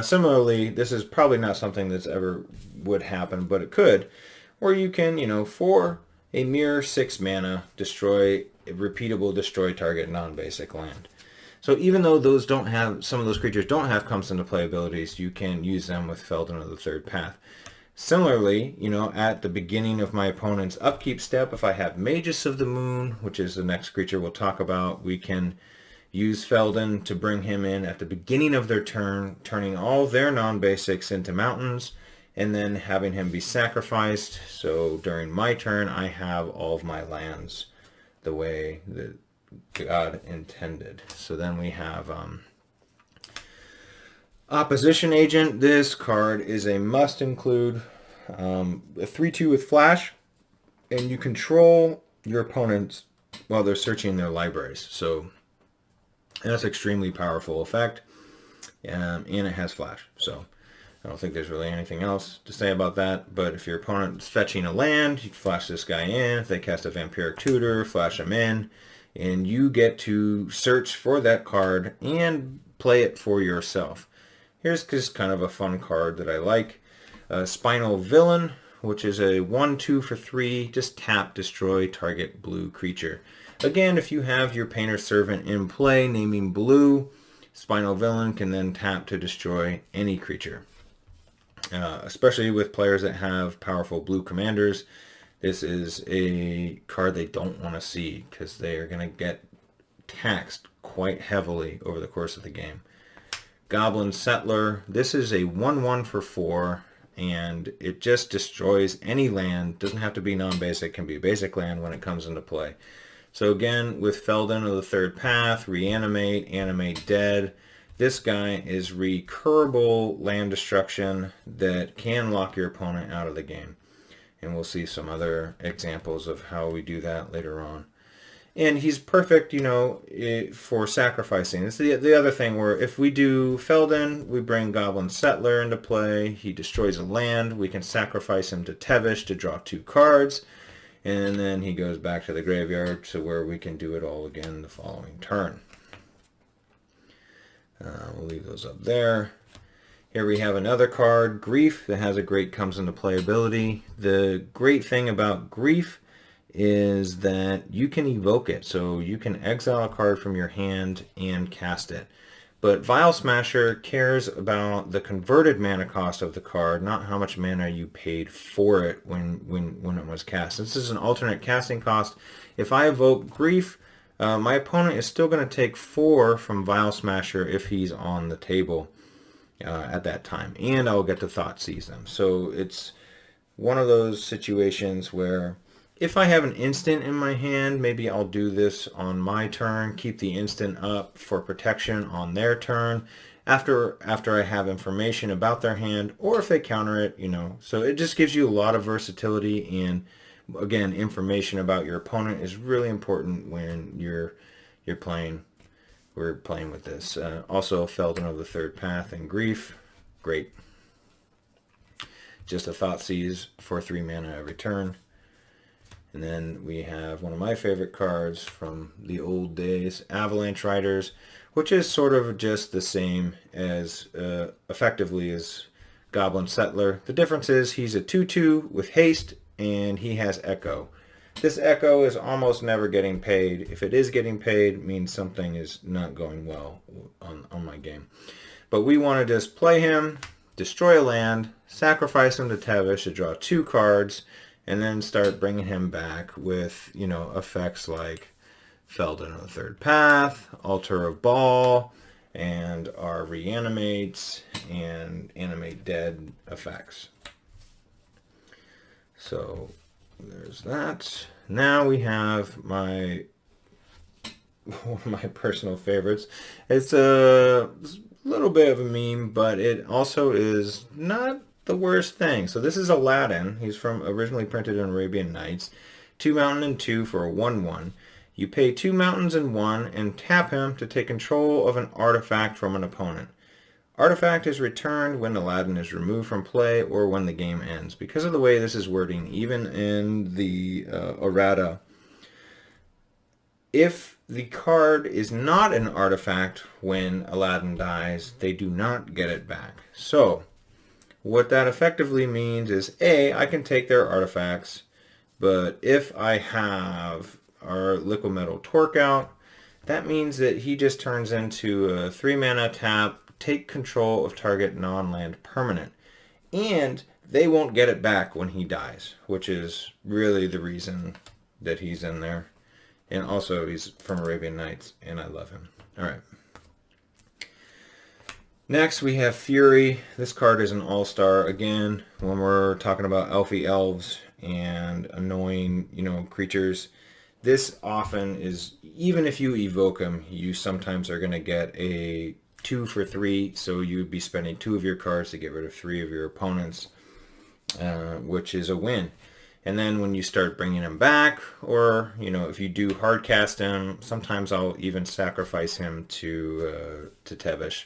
Similarly, this is probably not something that's ever would happen, but it could, where you can, for a mere 6 mana, repeatable destroy target non-basic land. So even though some of those creatures don't have comes into play abilities, you can use them with Felden of the Third Path. Similarly, at the beginning of my opponent's upkeep step, if I have Magus of the Moon, which is the next creature we'll talk about, we can use Felden to bring him in at the beginning of their turn, turning all their non-basics into mountains, and then having him be sacrificed. So during my turn, I have all of my lands the way that God intended. So then we have Opposition Agent. This card is a must include. A 3/2 with flash, and you control your opponents while they're searching their libraries. So that's an extremely powerful effect, and it has flash. So I don't think there's really anything else to say about that. But if your opponent's fetching a land, you flash this guy in. If they cast a Vampiric Tutor, flash them in, and you get to search for that card and play it for yourself. Here's just kind of a fun card that I like. Spinal Villain, which is a 1/2 for 3, just tap, destroy target blue creature. Again, if you have your Painter Servant in play, naming blue, Spinal Villain can then tap to destroy any creature. Especially with players that have powerful blue commanders, this is a card they don't want to see because they are going to get taxed quite heavily over the course of the game. Goblin Settler, this is a 1/1 for 4, and it just destroys any land. Doesn't have to be non-basic, can be basic land when it comes into play. So again, with Felden of the Third Path, Reanimate, Animate Dead, this guy is recurable land destruction that can lock your opponent out of the game. And we'll see some other examples of how we do that later on. And he's perfect, you know, for sacrificing. It's the other thing where if we do Felden, we bring Goblin Settler into play. He destroys a land. We can sacrifice him to Tevesh to draw 2 cards. And then he goes back to the graveyard to where we can do it all again the following turn. We'll leave those up there. Here we have another card, Grief, that has a great comes into play ability. The great thing about Grief is that you can evoke it, so you can exile a card from your hand and cast it. But Vial Smasher cares about the converted mana cost of the card, not how much mana you paid for it when it was cast. This is an alternate casting cost. If I evoke Grief, my opponent is still going to take 4 from Vial Smasher if he's on the table at that time, and I'll get to Thoughtseize them. So it's one of those situations where if I have an instant in my hand, maybe I'll do this on my turn, keep the instant up for protection on their turn after I have information about their hand, or if they counter it, you know. So it just gives you a lot of versatility, and again, information about your opponent is really important when you're playing. We're playing with this. Also, Felden of the Third Path and Grief, great. Just a Thoughtseize for 3 mana every turn. And then we have one of my favorite cards from the old days, Avalanche Riders, which is sort of just the same as, effectively, as Goblin Settler. The difference is he's a 2/2 with haste, and he has Echo. This Echo is almost never getting paid. If it is getting paid, it means something is not going well on my game. But we want to just play him, destroy a land, sacrifice him to Tevesh to draw 2 cards, and then start bringing him back with, you know, effects like Felden of the Third Path, Altar of Ball, and our Reanimates and Animate Dead effects. So there's that. Now we have one of my personal favorites. It's a little bit of a meme, but it also is not the worst thing. So this is Aladdin. He's originally printed in Arabian Nights. 2 mountain and 2 for a 1/1. You pay 2 mountains and 1 and tap him to take control of an artifact from an opponent. Artifact is returned when Aladdin is removed from play or when the game ends. Because of the way this is wording, even in the errata, if the card is not an artifact when Aladdin dies, they do not get it back. So what that effectively means is, A, I can take their artifacts, but if I have our Liquid Metal Torque out, that means that he just turns into a 3 mana tap, take control of target non-land permanent. And they won't get it back when he dies, which is really the reason that he's in there. And also, he's from Arabian Nights, and I love him. All right. Next, we have Fury. This card is an all-star. Again, when we're talking about elfy elves and annoying, you know, creatures, this often is, even if you evoke him, you sometimes are going to get a 2 for 3, so you would be spending 2 of your cards to get rid of 3 of your opponents, which is a win. And then when you start bringing him back, or, you know, if you do hard cast him, sometimes I'll even sacrifice him to Tevesh.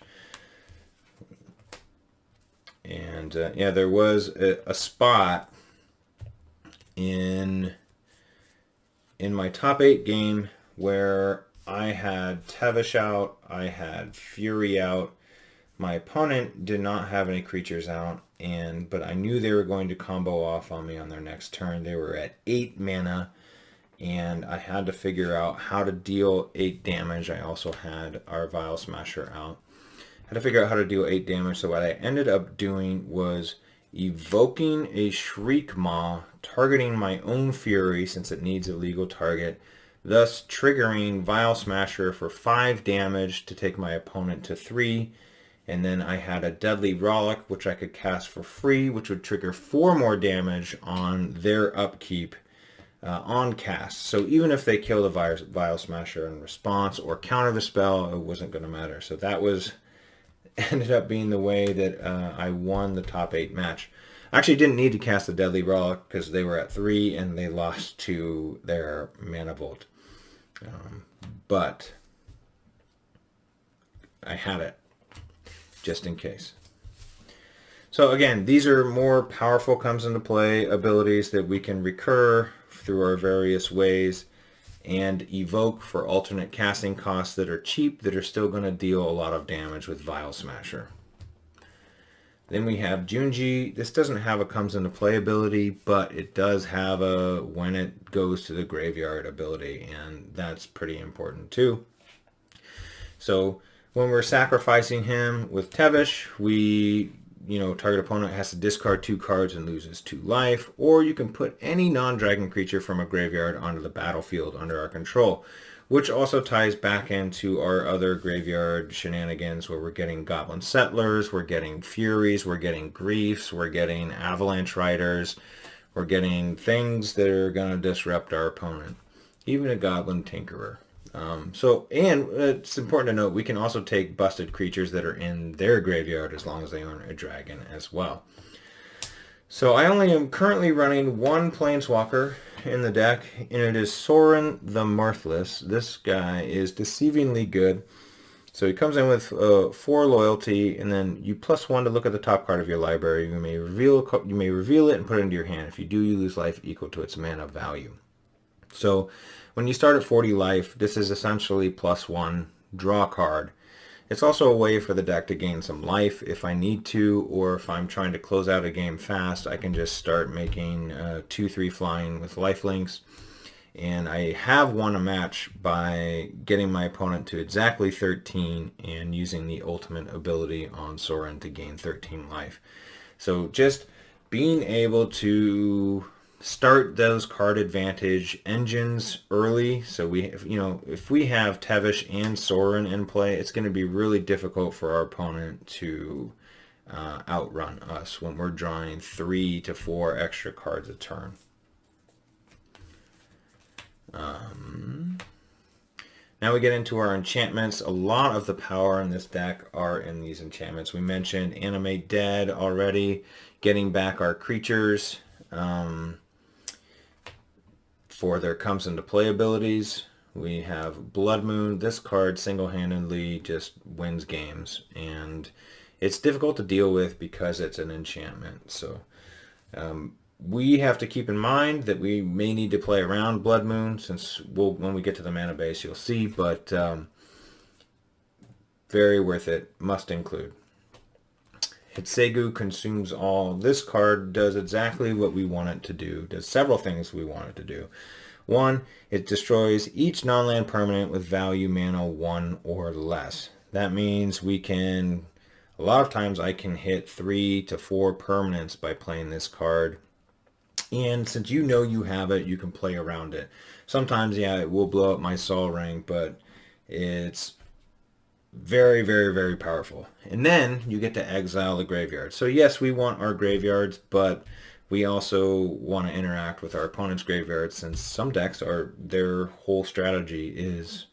And yeah, there was a spot in my top 8 game where I had Tevesh out, I had Fury out, My opponent did not have any creatures out, but I knew they were going to combo off on me on their next turn. They were at 8 mana, and I had to figure out how to deal 8 damage. I also had our Vial Smasher out. I had to figure out how to deal 8 damage, so what I ended up doing was evoking a Shriek Maw, targeting my own Fury since it needs a legal target, thus triggering Vial Smasher for 5 damage to take my opponent to 3. And then I had a Deadly Rollick, which I could cast for free, which would trigger 4 more damage on their upkeep on cast. So even if they kill the Vial Smasher in response or counter the spell, it wasn't going to matter. So that ended up being the way that I won the top 8 match. I actually didn't need to cast the Deadly Rollick because they were at 3 and they lost to their Mana Vault. But I had it, just in case. So again, these are more powerful comes into play abilities that we can recur through our various ways and evoke for alternate casting costs that are cheap, that are still going to deal a lot of damage with Vial Smasher. Then we have Junji. This doesn't have a comes into play ability, but it does have a when it goes to the graveyard ability, and that's pretty important too. So when we're sacrificing him with Tevesh, target opponent has to discard 2 cards and loses 2 life, or you can put any non-dragon creature from a graveyard onto the battlefield under our control, which also ties back into our other graveyard shenanigans where we're getting Goblin Settlers, we're getting Furies, we're getting Griefs, we're getting Avalanche Riders, we're getting things that are going to disrupt our opponent, even a Goblin Tinkerer. And it's important to note, we can also take busted creatures that are in their graveyard as long as they aren't a dragon as well. So I only am currently running 1 Planeswalker in the deck, and it is Sorin the Mirthless. This guy is deceivingly good. So he comes in with 4 loyalty, and then you +1 to look at the top card of your library. You may reveal it and put it into your hand. If you do, you lose life equal to its mana value. So when you start at 40 life, this is essentially +1, draw a card. It's also a way for the deck to gain some life if I need to, or if I'm trying to close out a game fast, I can just start making 2/3 flying with lifelinks. And I have won a match by getting my opponent to exactly 13 and using the ultimate ability on Sorin to gain 13 life. So just being able to start those card advantage engines early. So if we have Tevesh and Sorin in play, it's going to be really difficult for our opponent to outrun us when we're drawing 3 to 4 extra cards a turn. Now we get into our enchantments. A lot of the power in this deck are in these enchantments. We mentioned Animate Dead already, getting back our creatures for their comes into play abilities. We have Blood Moon. This card single-handedly just wins games, and it's difficult to deal with because it's an enchantment. So we have to keep in mind that we may need to play around Blood Moon, since when we get to the mana base you'll see, but very worth it, must include. Hitsegu Consumes All. This card does exactly what we want it to do. Does several things we want it to do. 1, it destroys each non-land permanent with value mana 1 or less. That means a lot of times I can hit 3 to 4 permanents by playing this card. And since you know you have it, you can play around it. Sometimes, it will blow up my Sol Ring, but it's very, very, very powerful. And then you get to exile the graveyard. So yes, we want our graveyards, but we also want to interact with our opponent's graveyard, since some decks their whole strategy is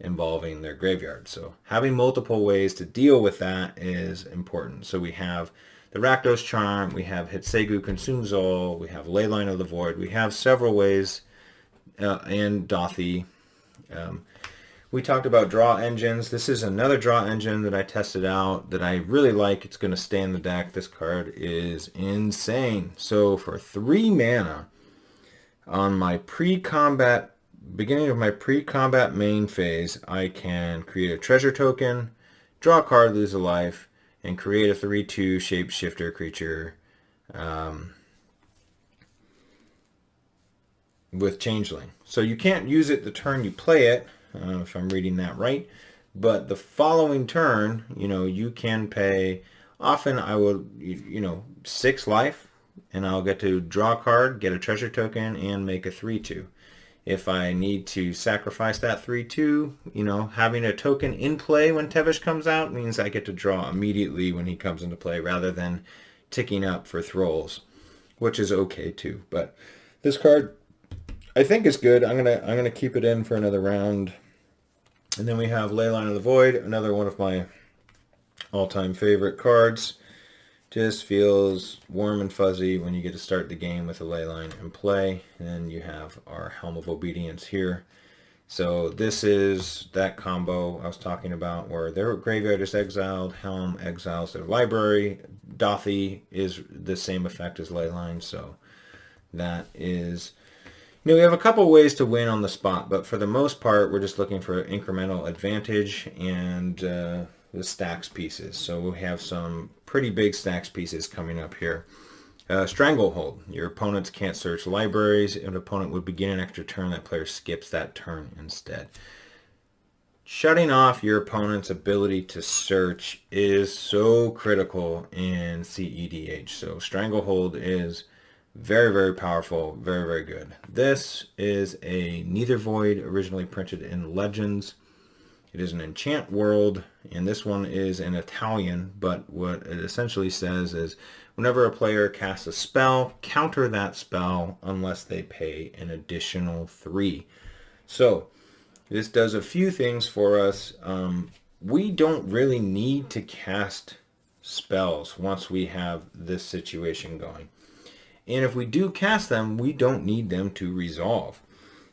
involving their graveyard. So having multiple ways to deal with that is important. So we have the Rakdos Charm, we have Hitsegu Consumes All, we have Leyline of the Void, we have several ways, and Dothi. We talked about draw engines. This is another draw engine that I tested out that I really like. It's going to stay in the deck. This card is insane. So for 3 mana, on my beginning of my pre-combat main phase, I can create a treasure token, draw a card, lose a life, and create a 3/2 shapeshifter creature with Changeling. So you can't use it the turn you play it, if I'm reading that right. But the following turn, you can pay. Often I will, 6 life, and I'll get to draw a card, get a treasure token, and make a 3/2. If I need to sacrifice that 3/2, having a token in play when Tevesh comes out means I get to draw immediately when he comes into play rather than ticking up for thralls, which is okay too. But this card, I think, is good. I'm gonna keep it in for another round. And then we have Leyline of the Void, another one of my all-time favorite cards. Just feels warm and fuzzy when you get to start the game with a Leyline in play. And then you have our Helm of Obedience here. So this is that combo I was talking about where their graveyard is exiled, Helm exiles their library. Dothi is the same effect as Leyline, so that is... we have a couple ways to win on the spot, but for the most part, we're just looking for incremental advantage and the stacks pieces. So we have some pretty big stacks pieces coming up here. Stranglehold. Your opponents can't search libraries. If an opponent would begin an extra turn, that player skips that turn instead. Shutting off your opponent's ability to search is so critical in CEDH. So Stranglehold is very, very powerful, very, very good. This is a Neither Void, originally printed in Legends. It is an enchant world, and this one is in Italian, but what it essentially says is whenever a player casts a spell, counter that spell unless they pay an additional 3. So this does a few things for us. We don't really need to cast spells once we have this situation going. And if we do cast them, we don't need them to resolve.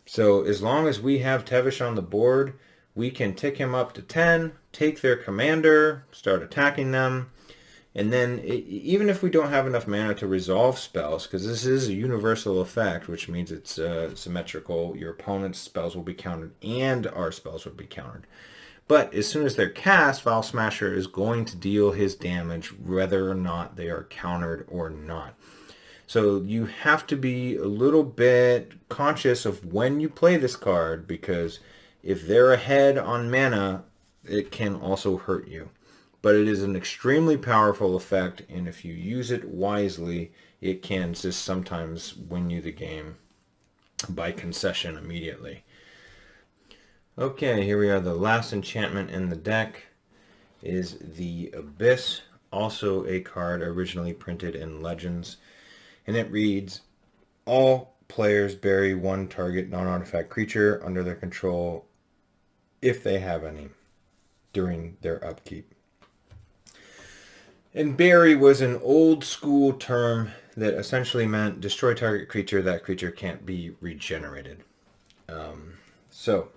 So as long as we have Tevesh on the board, we can tick him up to 10, take their commander, start attacking them. And then even if we don't have enough mana to resolve spells, because this is a universal effect, which means it's symmetrical, your opponent's spells will be countered and our spells will be countered. But as soon as they're cast, Vial Smasher is going to deal his damage whether or not they are countered or not. So you have to be a little bit conscious of when you play this card, because if they're ahead on mana, it can also hurt you. But it is an extremely powerful effect, and if you use it wisely, it can just sometimes win you the game by concession immediately. Okay, here we are. The last enchantment in the deck is the Abyss, also a card originally printed in Legends. And it reads, all players bury one target non-artifact creature under their control if they have any during their upkeep. And bury was an old school term that essentially meant destroy target creature. That creature can't be regenerated. So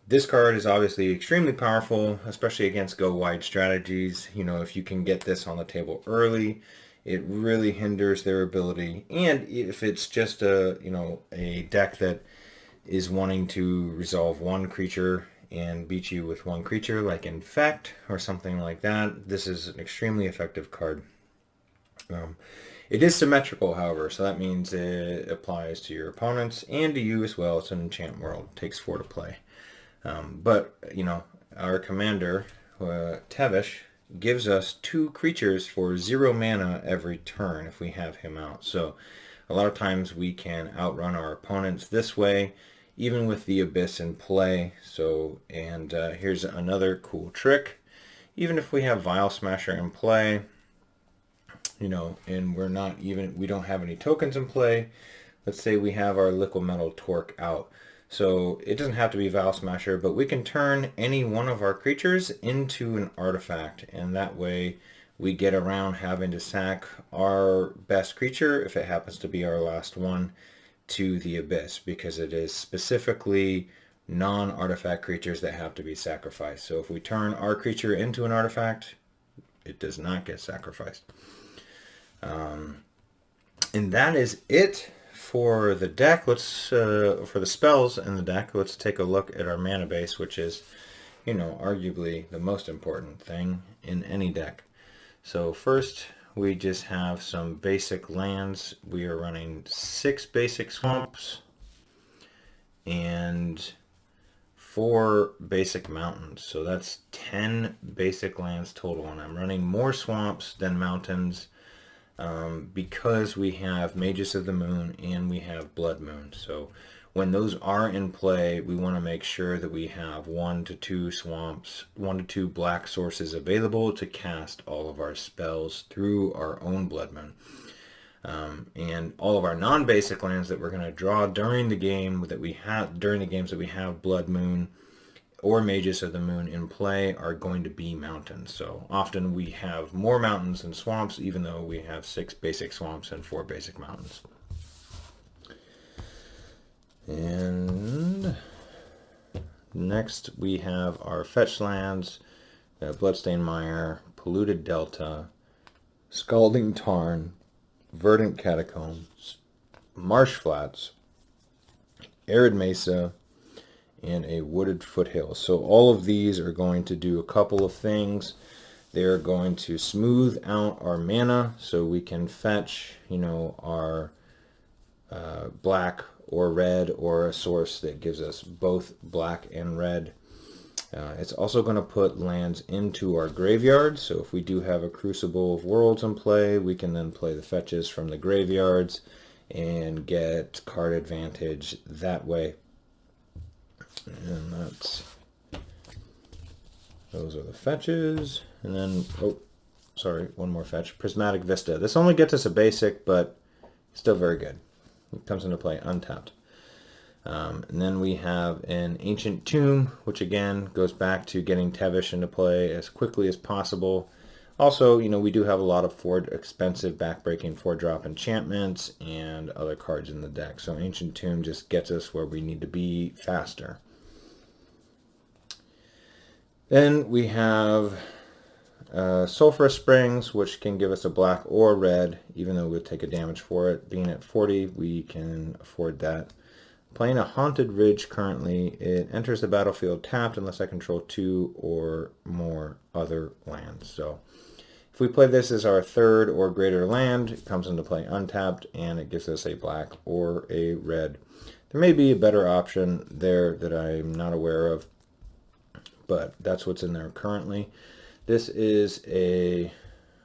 this card is obviously extremely powerful, especially against go wide strategies. If you can get this on the table early, it really hinders their ability. And if it's just a deck that is wanting to resolve one creature and beat you with one creature, like Infect or something like that, this is an extremely effective card. It is symmetrical, however, so that means it applies to your opponents and to you as well. It's an enchant world. It takes 4 to play. But our commander, Tevesh, gives us 2 creatures for 0 mana every turn if we have him out. So a lot of times we can outrun our opponents this way, even with the Abyss in play. So, and here's another cool trick. Even if we have Vial Smasher in play, and we don't have any tokens in play, let's say we have our Liquid Metal Torque out. So it doesn't have to be Vial Smasher, but we can turn any one of our creatures into an artifact, and that way we get around having to sack our best creature, if it happens to be our last one, to the Abyss, because it is specifically non-artifact creatures that have to be sacrificed. So if we turn our creature into an artifact, it does not get sacrificed. And that is it for the deck. Let's for the spells in the deck, let's take a look at our mana base, which is you know, arguably the most important thing in any deck. So first, we just have some basic lands. We are running 6 basic swamps and 4 basic mountains. So that's 10 basic lands total. And I'm running more swamps than mountains because we have Mages of the Moon and we have Blood Moon. So when those are in play, we want to make sure that we have 1 to 2 swamps, 1 to 2 black sources available to cast all of our spells through our own Blood Moon. And all of our non-basic lands that we're going to draw during the game that we have during the games that we have Blood Moon or Mages of the Moon in play are going to be mountains. So often we have more mountains than swamps, even though we have 6 basic swamps and 4 basic mountains. And next we have our fetch lands, Bloodstained Mire, Polluted Delta, Scalding Tarn, Verdant Catacombs, Marsh Flats, Arid Mesa, and a Wooded Foothill. So all of these are going to do a couple of things. They're going to smooth out our mana so we can fetch, you know, our black or red or a source that gives us both black and red. It's also going to put lands into our graveyard. So if we do have a Crucible of Worlds in play, we can then play the fetches from the graveyards and get card advantage that way. And those are the fetches. And then, oh, sorry, one more fetch. Prismatic Vista. This only gets us a basic, but still very good. It comes into play untapped. And then we have an Ancient Tomb, which again goes back to getting Tevesh into play as quickly as possible. Also, you know, we do have a lot of expensive backbreaking 4-drop enchantments and other cards in the deck. So Ancient Tomb just gets us where we need to be faster. Then we have Sulphurous Springs, which can give us a black or red, even though we'll take a damage for it. Being at 40, we can afford that. Playing a Haunted Ridge currently, it enters the battlefield tapped unless I control 2 or more other lands. So if we play this as our 3rd or greater land, it comes into play untapped and it gives us a black or a red. There may be a better option there that I'm not aware of, but that's what's in there currently. This is a,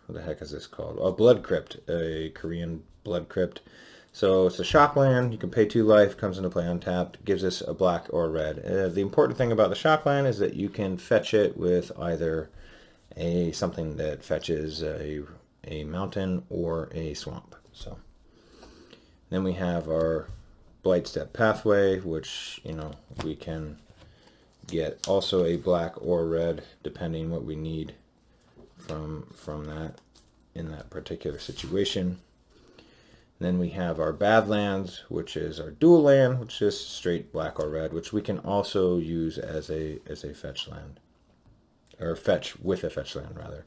what the heck is this called? A Blood Crypt, a Korean Blood Crypt. So it's a shock land. You can pay 2 life, comes into play untapped, gives us a black or a red. The important thing about the shock land is that you can fetch it with either something that fetches a mountain or a swamp. So then we have our Blightstep Pathway, which, you know, we can get also a black or red depending what we need from that in that particular situation. And then we have our Badlands, which is our dual land, which is straight black or red, which we can also use as a fetch land, or fetch with a fetch land rather.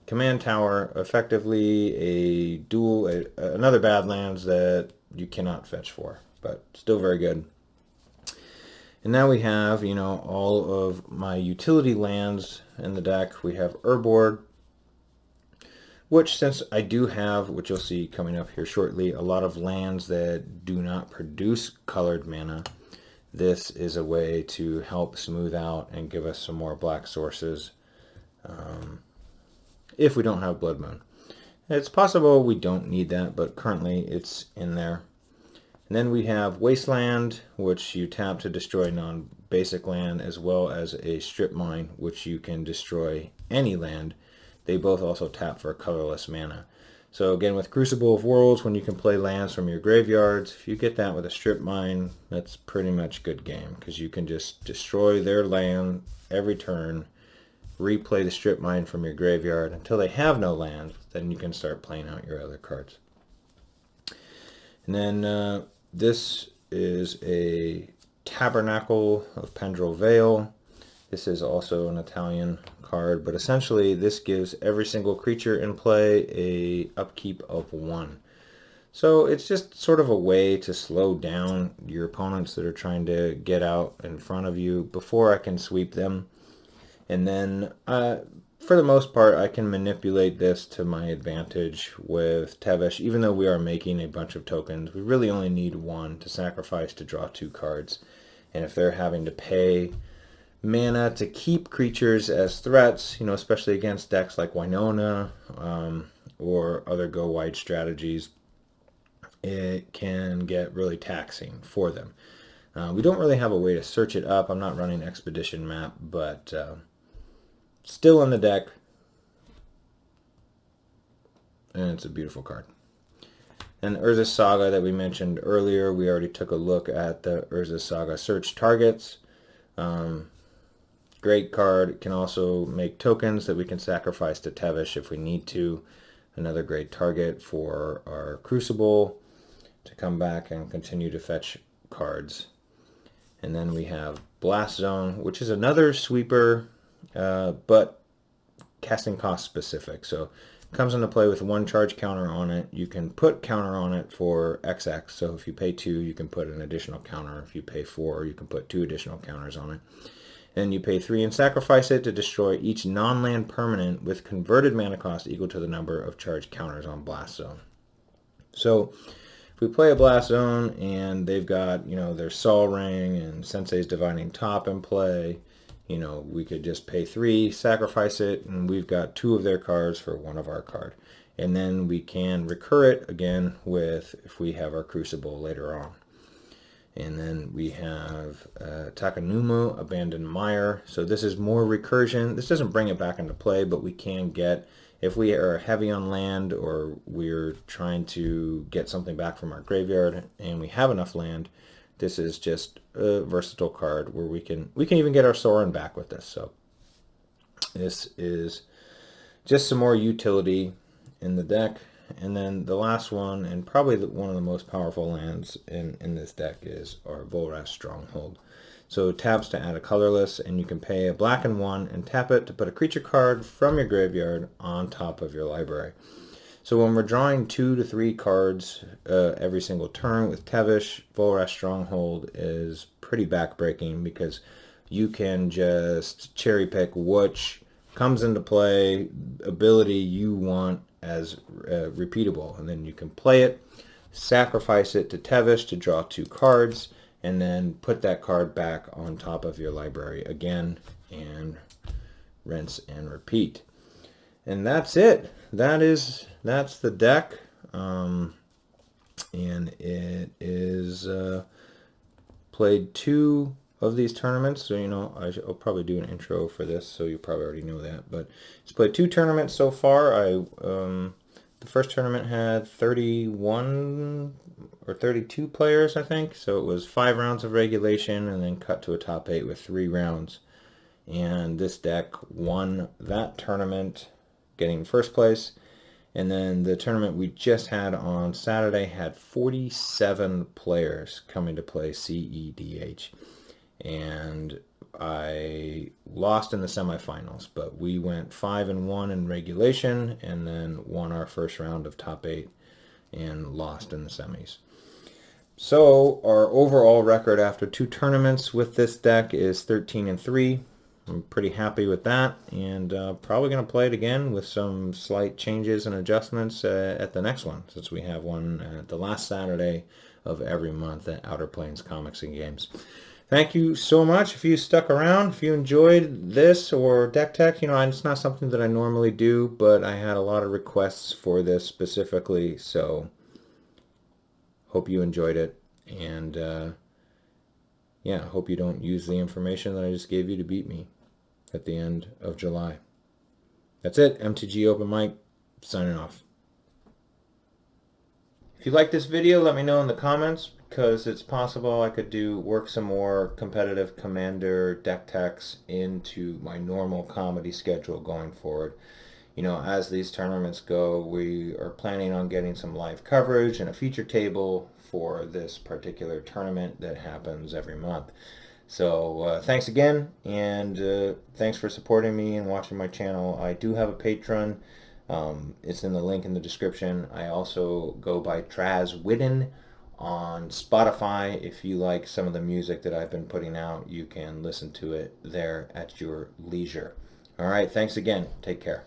Command Tower, effectively a dual, another Badlands that you cannot fetch for, but still very good. And now we have, you know, all of my utility lands in the deck. We have Urborg, which, since I do have, which you'll see coming up here shortly, a lot of lands that do not produce colored mana, this is a way to help smooth out and give us some more black sources if we don't have Blood Moon. It's possible we don't need that, but currently it's in there. And then we have Wasteland, which you tap to destroy non-basic land, as well as a Strip Mine, which you can destroy any land. They both also tap for colorless mana. So again, with Crucible of Worlds, when you can play lands from your graveyards, if you get that with a Strip Mine, that's pretty much good game, because you can just destroy their land every turn, replay the Strip Mine from your graveyard until they have no land, then you can start playing out your other cards. And then this is a Tabernacle of Pendrell Vale. This is also an Italian card, but essentially this gives every single creature in play a upkeep of 1. So it's just sort of a way to slow down your opponents that are trying to get out in front of you before I can sweep them. And then for the most part, I can manipulate this to my advantage with Tevesh. Even though we are making a bunch of tokens, we really only need one to sacrifice to draw 2 cards. And if they're having to pay mana to keep creatures as threats, you know, especially against decks like Winona or other go wide strategies, it can get really taxing for them. We don't really have a way to search it up. I'm not running Expedition Map, but still in the deck, and it's a beautiful card. And Urza's Saga that we mentioned earlier, we already took a look at the Urza's Saga search targets. Great card. It can also make tokens that we can sacrifice to Tevesh if we need to. Another great target for our Crucible to come back and continue to fetch cards. And then we have Blast Zone, which is another sweeper, but casting cost specific. So it comes into play with 1 charge counter on it. You can put counter on it for XX. So if you pay 2, you can put an additional counter. If you pay 4, you can put 2 additional counters on it. And you pay 3 and sacrifice it to destroy each non-land permanent with converted mana cost equal to the number of charge counters on Blast Zone. So if we play a Blast Zone and they've got, you know, their Sol Ring and Sensei's Divining Top in play, you know, we could just pay 3, sacrifice it, and we've got 2 of their cards for 1 of our card. And then we can recur it again with, if we have our Crucible later on. And then we have Takanumu, Abandoned Mire. So this is more recursion. This doesn't bring it back into play, but we can get, if we are heavy on land or we're trying to get something back from our graveyard and we have enough land, this is just a versatile card where we can even get our Sorin back with this. So this is just some more utility in the deck. And then the last one, and probably one of the most powerful lands in this deck, is our Vulras Stronghold. So it taps to add a colorless, and you can pay a black and 1 and tap it to put a creature card from your graveyard on top of your library. So when we're drawing 2 to 3 cards every single turn with Tevesh, Vulras Stronghold is pretty backbreaking because you can just cherry pick which comes into play ability you want as repeatable, and then you can play it, sacrifice it to Tevesh to draw 2 cards, and then put that card back on top of your library again and rinse and repeat. And that's it. That's the deck, and it is played 2 of these tournaments, so you know I'll probably do an intro for this, so you probably already know that. But it's played 2 tournaments so far. The first tournament had 31 or 32 players, I think. So it was 5 rounds of regulation and then cut to a top 8 with 3 rounds. And this deck won that tournament, getting first place. And then the tournament we just had on Saturday had 47 players coming to play CEDH. And I lost in the semifinals, but we went 5-1 in regulation and then won our first round of top 8 and lost in the semis. So our overall record after 2 tournaments with this deck is 13-3. I'm pretty happy with that, and probably going to play it again with some slight changes and adjustments at the next one, since we have one the last Saturday of every month at Outer Plains Comics and Games. Thank you so much. If you stuck around, if you enjoyed this or deck tech, you know, it's not something that I normally do, but I had a lot of requests for this specifically, so hope you enjoyed it. And yeah, hope you don't use the information that I just gave you to beat me at the end of July. That's it. MTG Open Mic, signing off. If you like this video, let me know in the comments, because it's possible I could work some more competitive Commander deck techs into my normal comedy schedule going forward. You know, as these tournaments go, we are planning on getting some live coverage and a feature table for this particular tournament that happens every month. So thanks again, and thanks for supporting me and watching my channel. I do have a Patreon. It's in the link in the description. I also go by traswidden on Spotify. If you like some of the music that I've been putting out, you can listen to it there at your leisure. All right, thanks again. Take care.